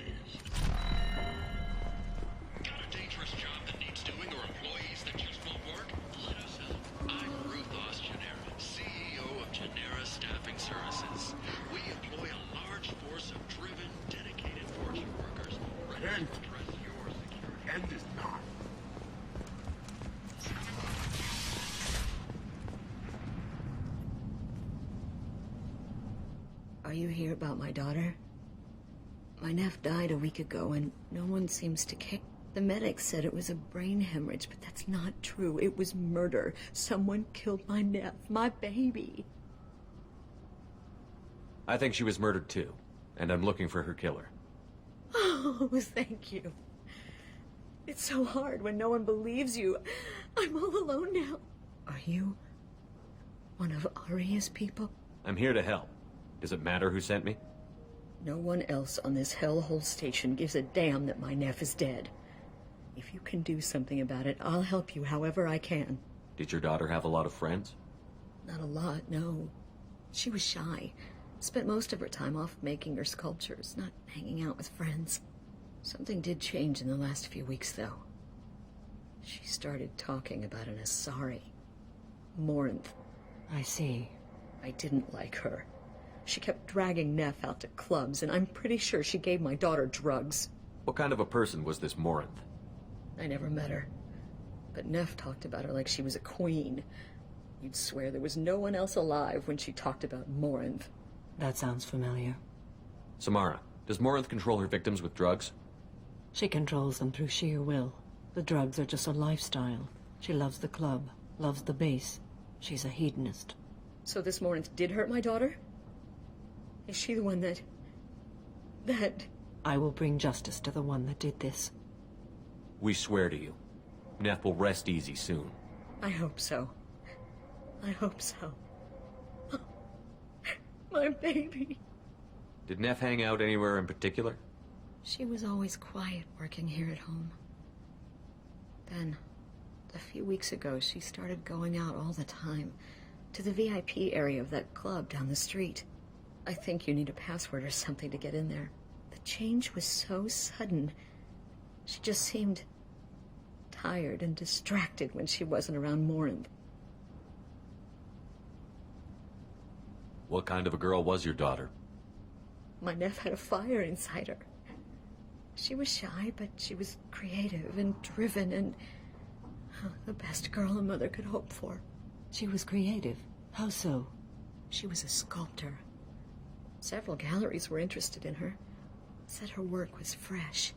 Got a dangerous job that needs doing or employees that just won't work? Let us help. I'm Ruthos Genera, CEO of Genera Staffing Services. We employ a large force of driven, dedicated fortune workers ready to End. address your security. End is not. Are you here about my daughter? My nephew died a week ago and no one seems to care. The medics said it was a brain hemorrhage, but that's not true. It was murder. Someone killed my nephew, my baby. I think she was murdered too, and I'm looking for her killer. Oh, thank you. It's so hard when no one believes you. I'm all alone now. Are you one of Arya's people? I'm here to help. Does it matter who sent me? No one else on this hellhole station gives a damn that my nephew is dead. If you can do something about it, I'll help you however I can. Did your daughter have a lot of friends? Not a lot, no. She was shy. Spent most of her time off making her sculptures, not hanging out with friends. Something did change in the last few weeks, though. She started talking about an Asari. Morinth. I see. I didn't like her. She kept dragging Neff out to clubs, and I'm pretty sure she gave my daughter drugs. What kind of a person was this Morinth? I never met her. But Neff talked about her like she was a queen. You'd swear there was no one else alive when she talked about Morinth. That sounds familiar. Samara, does Morinth control her victims with drugs? She controls them through sheer will. The drugs are just a lifestyle. She loves the club, loves the base. She's a hedonist. So this Morinth did hurt my daughter? Is she the one that... I will bring justice to the one that did this. We swear to you. Neff will rest easy soon. I hope so. I hope so. My baby. Did Neff hang out anywhere in particular? She was always quiet working here at home. Then, a few weeks ago, she started going out all the time to the VIP area of that club down the street. I think you need a password or something to get in there. The change was so sudden. She just seemed tired and distracted when she wasn't around Morinth. What kind of a girl was your daughter? My Neff had a fire inside her. She was shy, but she was creative and driven and the best girl a mother could hope for. She was creative. How so? She was a sculptor. Several galleries were interested in her. Said her work was fresh.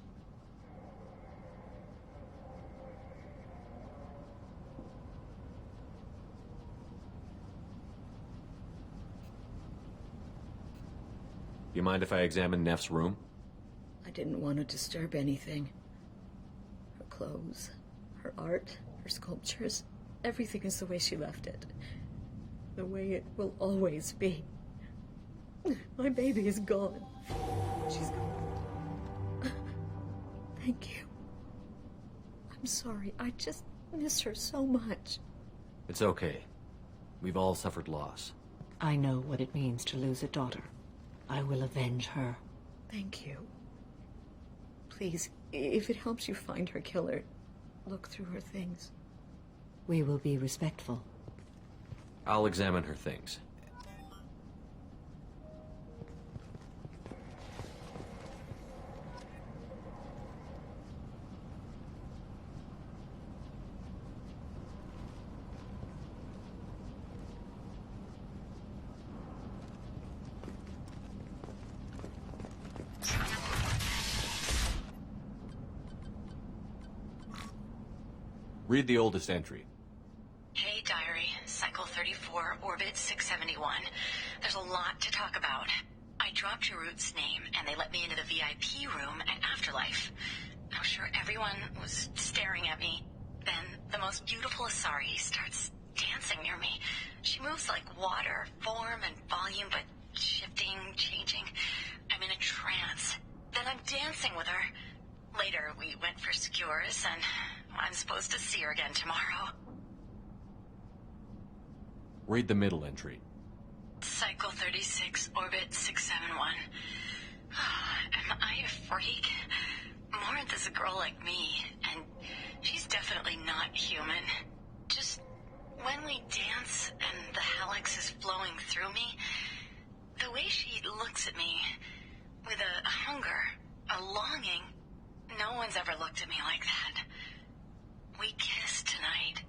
Do you mind if I examine Neff's room? I didn't want to disturb anything. Her clothes, her art, her sculptures, everything is the way she left it. The way it will always be. My baby is gone. She's gone. Thank you. I'm sorry. I just miss her so much. It's okay. We've all suffered loss. I know what it means to lose a daughter. I will avenge her. Thank you. Please, if it helps you find her killer, look through her things. We will be respectful. I'll examine her things. Read the oldest entry. Hey, Diary. Cycle 34, Orbit 671. There's a lot to talk about. I dropped your root's name, and they let me into the VIP room at Afterlife. I'm sure everyone was staring at me. Then, the most beautiful Asari starts dancing near me. She moves like water, form and volume, but shifting, changing. I'm in a trance. Then I'm dancing with her. Later, we went for skewers, and I'm supposed to see her again tomorrow. Read the middle entry. Cycle 36, Orbit 671. Am I a freak? Morinth is a girl like me, and she's definitely not human. Just when we dance and the helix is flowing through me, the way she looks at me, with a hunger, a longing, no one's ever looked at me like that. We kissed tonight.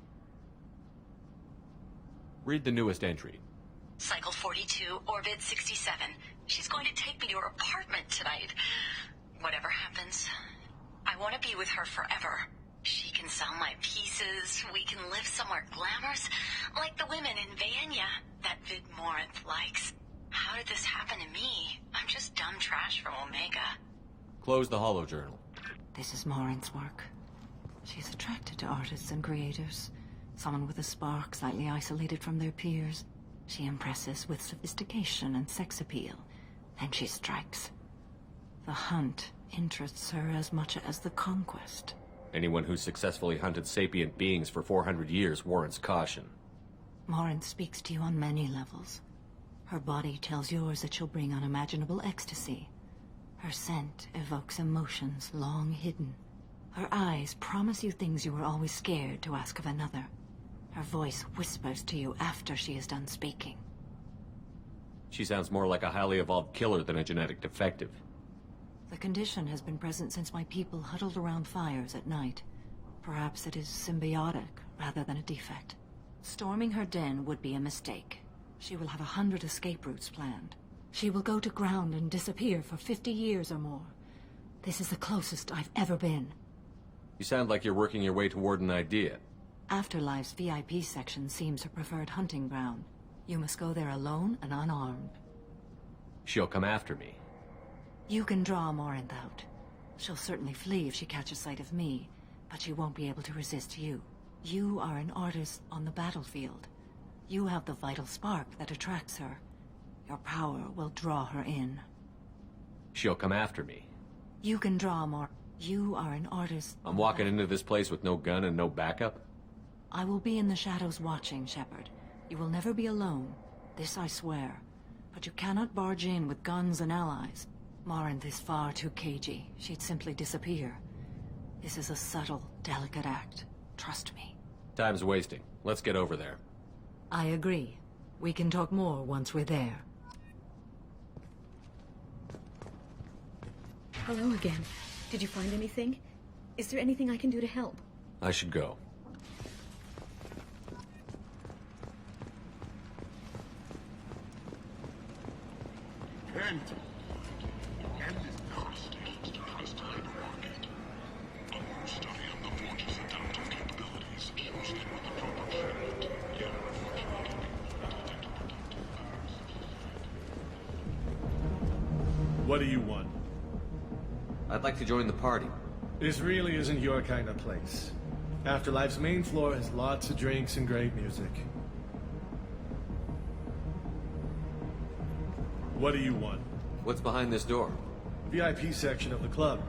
Read the newest entry. Cycle 42, Orbit 67. She's going to take me to her apartment tonight. Whatever happens, I want to be with her forever. She can sell my pieces. We can live somewhere glamorous, like the women in Vanya that Vid Morinth likes. How did this happen to me? I'm just dumb trash from Omega. Close the holo journal. This is Morinth's work. She's attracted to artists and creators. Someone with a spark, slightly isolated from their peers. She impresses with sophistication and sex appeal. Then she strikes. The hunt interests her as much as the conquest. Anyone who's successfully hunted sapient beings for 400 years warrants caution. Morinth speaks to you on many levels. Her body tells yours that she'll bring unimaginable ecstasy. Her scent evokes emotions long hidden. Her eyes promise you things you were always scared to ask of another. Her voice whispers to you after she is done speaking. She sounds more like a highly evolved killer than a genetic defective. The condition has been present since my people huddled around fires at night. Perhaps it is symbiotic rather than a defect. Storming her den would be a mistake. She will have 100 escape routes planned. She will go to ground and disappear for 50 years or more. This is the closest I've ever been. You sound like you're working your way toward an idea. Afterlife's VIP section seems her preferred hunting ground. You must go there alone and unarmed. She'll come after me. You can draw Morinth out. She'll certainly flee if she catches sight of me, but she won't be able to resist you. You are an artist on the battlefield. You have the vital spark that attracts her. Your power will draw her in. She'll come after me. You can draw more. You are an artist. I'm walking into this place with no gun and no backup? I will be in the shadows watching, Shepard. You will never be alone. This I swear. But you cannot barge in with guns and allies. Morinth is far too cagey. She'd simply disappear. This is a subtle, delicate act. Trust me. Time's wasting. Let's get over there. I agree. We can talk more once we're there. Hello again. Did you find anything? Is there anything I can do to help? I should go. Kent! Kent is nasty. Trust labor market. A new study of the Forge's adaptive capabilities shows that with the proper treatment, yeah, unfortunately, What do you want? I'd like to join the party. This really isn't your kind of place. Afterlife's main floor has lots of drinks and great music. What do you want? What's behind this door? VIP section of the club.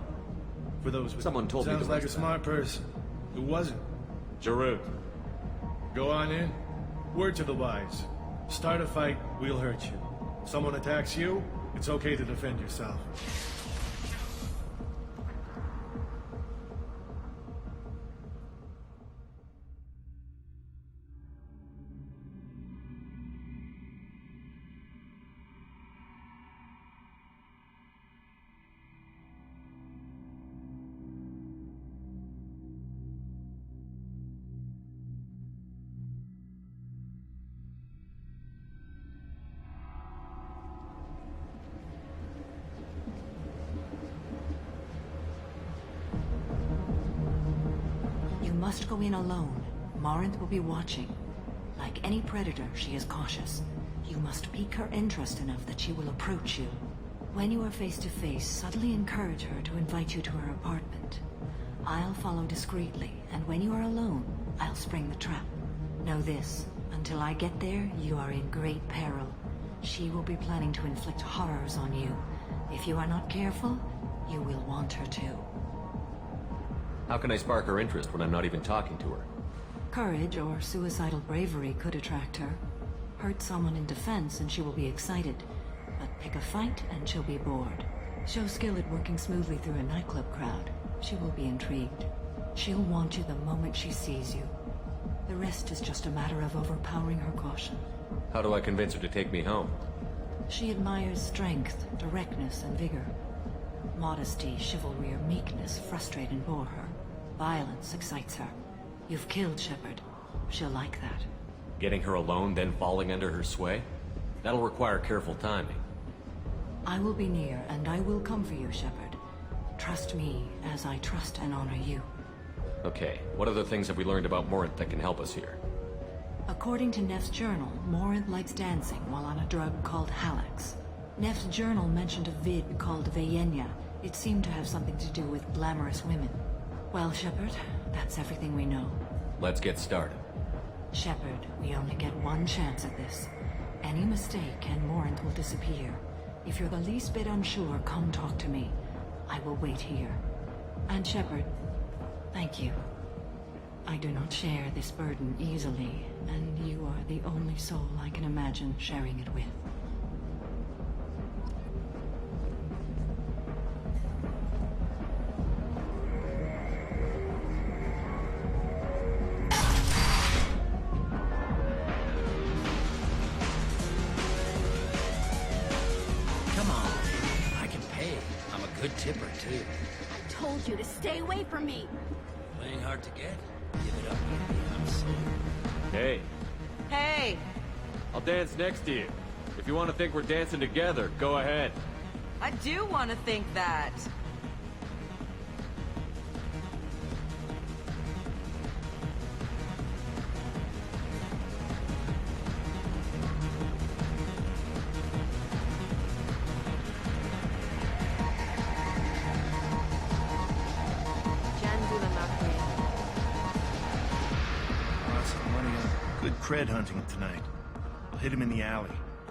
For those with... Someone told me Sounds to like a raise that. smart person. Who wasn't? Giroux. Go on in. Word to the wise. Start a fight, we'll hurt you. Someone attacks you, it's okay to defend yourself. You must go in alone. Morinth will be watching. Like any predator, she is cautious. You must pique her interest enough that she will approach you. When you are face to face, subtly encourage her to invite you to her apartment. I'll follow discreetly, and when you are alone, I'll spring the trap. Know this, until I get there, you are in great peril. She will be planning to inflict horrors on you. If you are not careful, you will want her to. How can I spark her interest when I'm not even talking to her? Courage or suicidal bravery could attract her. Hurt someone in defense and she will be excited. But pick a fight and she'll be bored. Show skill at working smoothly through a nightclub crowd. She will be intrigued. She'll want you the moment she sees you. The rest is just a matter of overpowering her caution. How do I convince her to take me home? She admires strength, directness, and vigor. Modesty, chivalry, or meekness frustrate and bore her. Violence excites her. You've killed Shepard. She'll like that. Getting her alone, then falling under her sway? That'll require careful timing. I will be near, and I will come for you, Shepard. Trust me, as I trust and honor you. Okay, what other things have we learned about Morinth that can help us here? According to Neff's journal, Morinth likes dancing while on a drug called Halax. Neff's journal mentioned a vid called Vayenya. It seemed to have something to do with glamorous women. Well, Shepard, that's everything we know. Let's get started. Shepard, we only get one chance at this. Any mistake and Morinth will disappear. If you're the least bit unsure, come talk to me. I will wait here. And Shepard, thank you. I do not share this burden easily, and you are the only soul I can imagine sharing it with. Good tipper, too. I told you to stay away from me. Playing hard to get? Give it up, baby. I'm sold. Hey, Hey! I'll dance next to you. If you want to think we're dancing together, go ahead. I do want to think that. Lots of money on good cred hunting tonight. I'll hit him in the alley.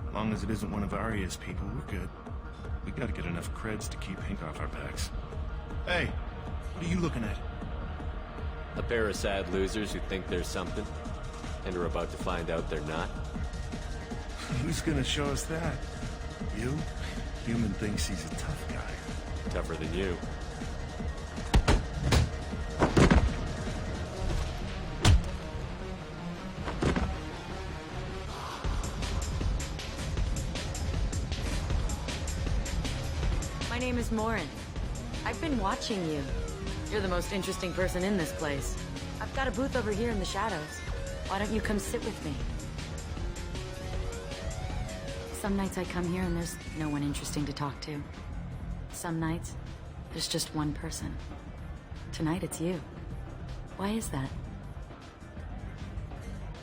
As long as it isn't one of Arya's people, we're good. We gotta get enough creds to keep Hank off our backs. Hey, what are you looking at? A pair of sad losers who think there's something, and are about to find out they're not. Who's gonna show us that? You? Human thinks he's a tough guy. Tougher than you. My name is Morin. I've been watching you. You're the most interesting person in this place. I've got a booth over here in the shadows. Why don't you come sit with me? Some nights I come here and there's no one interesting to talk to. Some nights, there's just one person. Tonight it's you. Why is that?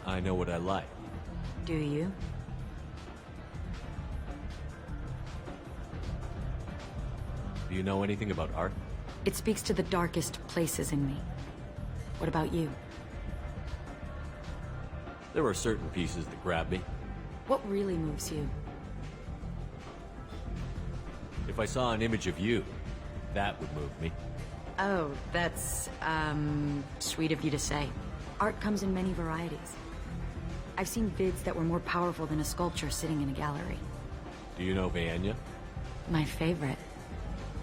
I know what I like. Do you? Do you know anything about art? It speaks to the darkest places in me. What about you? There are certain pieces that grab me. What really moves you? If I saw an image of you, that would move me. Oh, that's, sweet of you to say. Art comes in many varieties. I've seen vids that were more powerful than a sculpture sitting in a gallery. Do you know Vaenya? My favorite.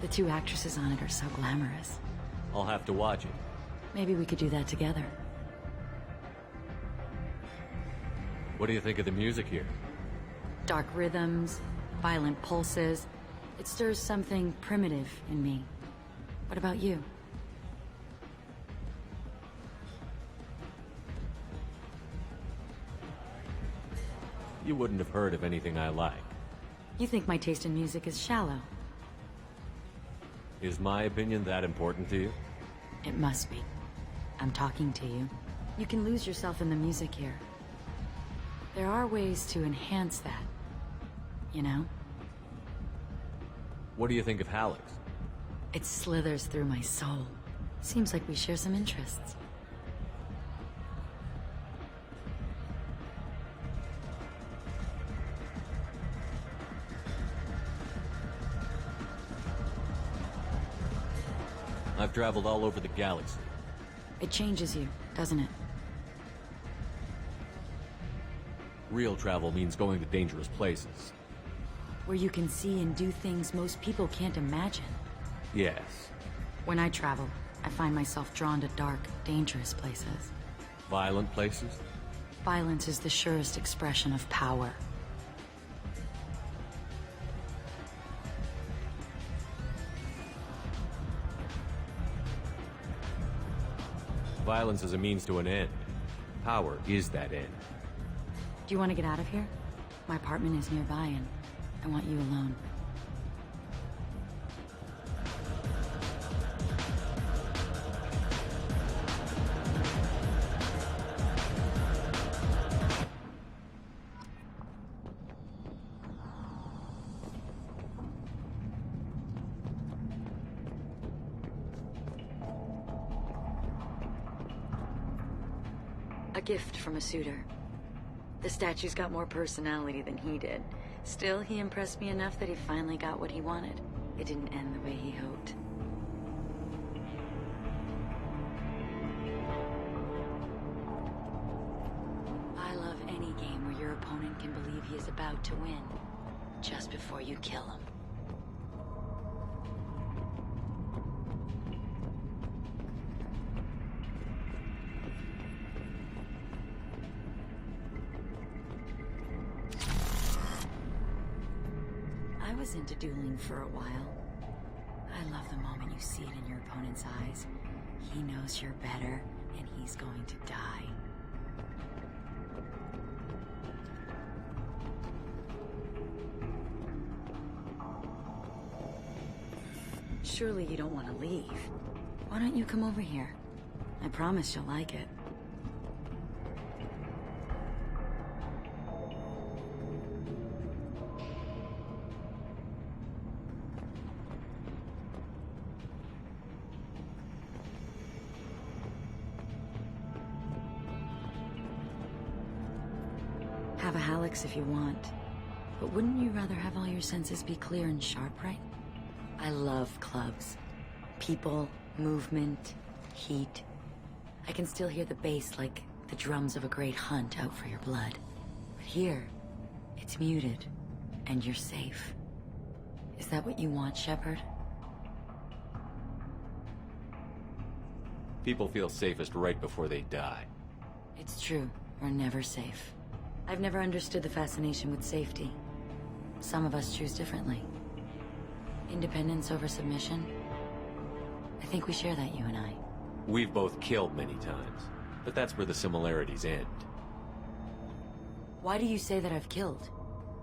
The two actresses on it are so glamorous. I'll have to watch it. Maybe we could do that together. What do you think of the music here? Dark rhythms, violent pulses. It stirs something primitive in me. What about you? You wouldn't have heard of anything I like. You think my taste in music is shallow. Is my opinion that important to you? It must be. I'm talking to you. You can lose yourself in the music here. There are ways to enhance that. You know? What do you think of Hallex? It slithers through my soul. Seems like we share some interests. I've traveled all over the galaxy. It changes you, doesn't it? Real travel means going to dangerous places. Where you can see and do things most people can't imagine. Yes. When I travel, I find myself drawn to dark, dangerous places. Violent places? Violence is the surest expression of power. Violence is a means to an end. Power is that end. Do you want to get out of here? My apartment is nearby and I want you alone. A gift from a suitor. The statue's got more personality than he did. Still, he impressed me enough that he finally got what he wanted. It didn't end the way he hoped. I love any game where your opponent can believe he is about to win, just before you kill him. I was into dueling for a while. I see it in your opponent's eyes? He knows you're better, and he's going to die. Surely you don't want to leave. Why don't you come over here? I promise you'll like it. Have a Hallex if you want. But wouldn't you rather have all your senses be clear and sharp, right? I love clubs. People, movement, heat. I can still hear the bass like the drums of a great hunt out for your blood. But here, it's muted, and you're safe. Is that what you want, Shepard? People feel safest right before they die. It's true. We're never safe. I've never understood the fascination with safety. Some of us choose differently. Independence over submission? I think we share that, you and I. We've both killed many times, but that's where the similarities end. Why do you say that I've killed?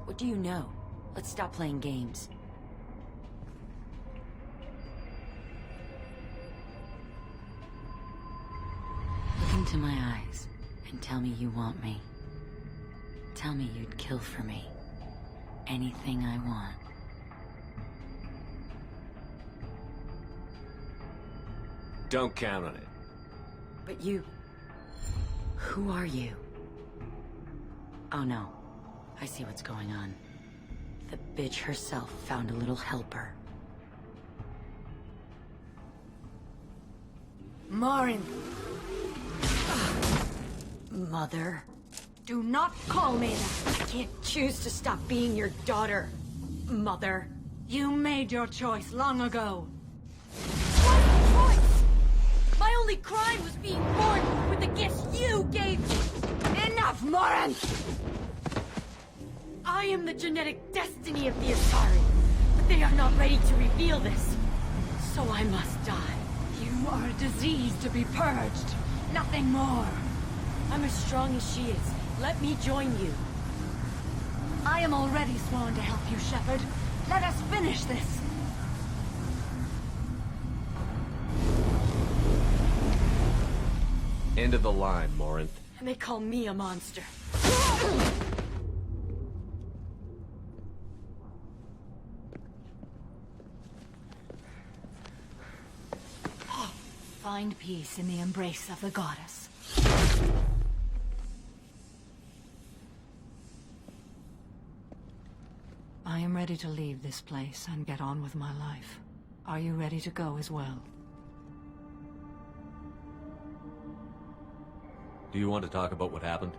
What do you know? Let's stop playing games. Look into my eyes and tell me you want me. Tell me you'd kill for me. Anything I want. Don't count on it. But you... Who are you? Oh no. I see what's going on. The bitch herself found a little helper. Marin! Mother. Do not call me that. I can't choose to stop being your daughter. Mother. You made your choice long ago. What choice? My only crime was being born with the gifts you gave me. Enough, Moran! I am the genetic destiny of the Asari, but they are not ready to reveal this. So I must die. You are a disease to be purged. Nothing more. I'm as strong as she is. Let me join you. I am already sworn to help you, Shepard. Let us finish this. End of the line, Morinth. And they call me a monster. Find peace in the embrace of the goddess. I am ready to leave this place and get on with my life. Are you ready to go as well? Do you want to talk about what happened?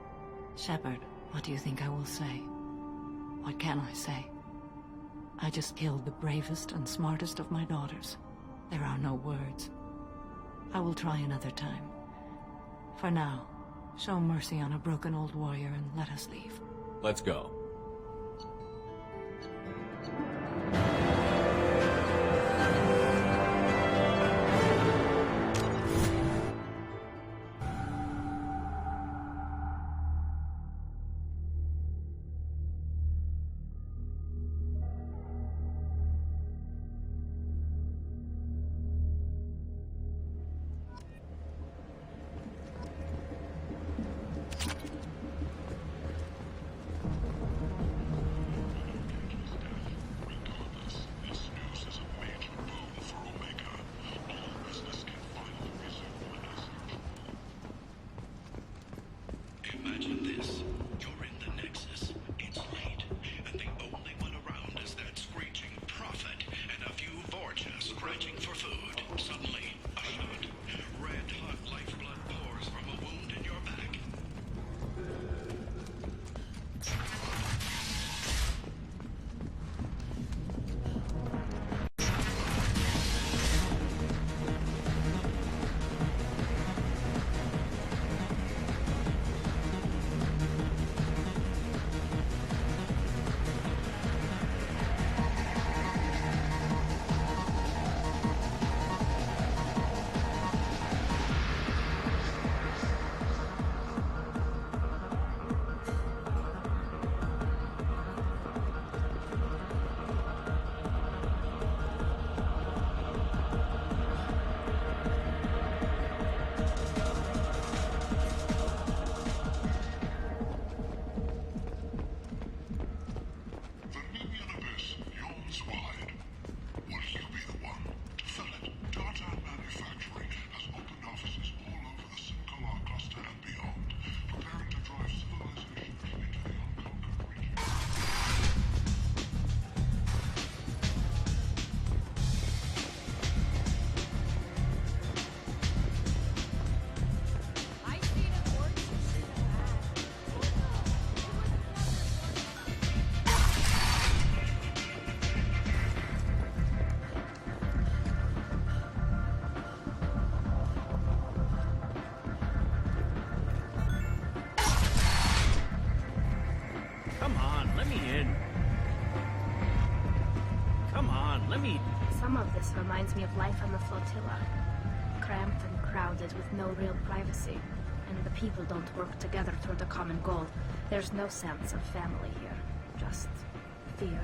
Shepard, what do you think I will say? What can I say? I just killed the bravest and smartest of my daughters. There are no words. I will try another time. For now, show mercy on a broken old warrior and let us leave. Let's go. Come on, let me in. Come on, let me... Some of this reminds me of life on the flotilla. Cramped and crowded with no real privacy. And the people don't work together toward a common goal. There's no sense of family here. Just fear.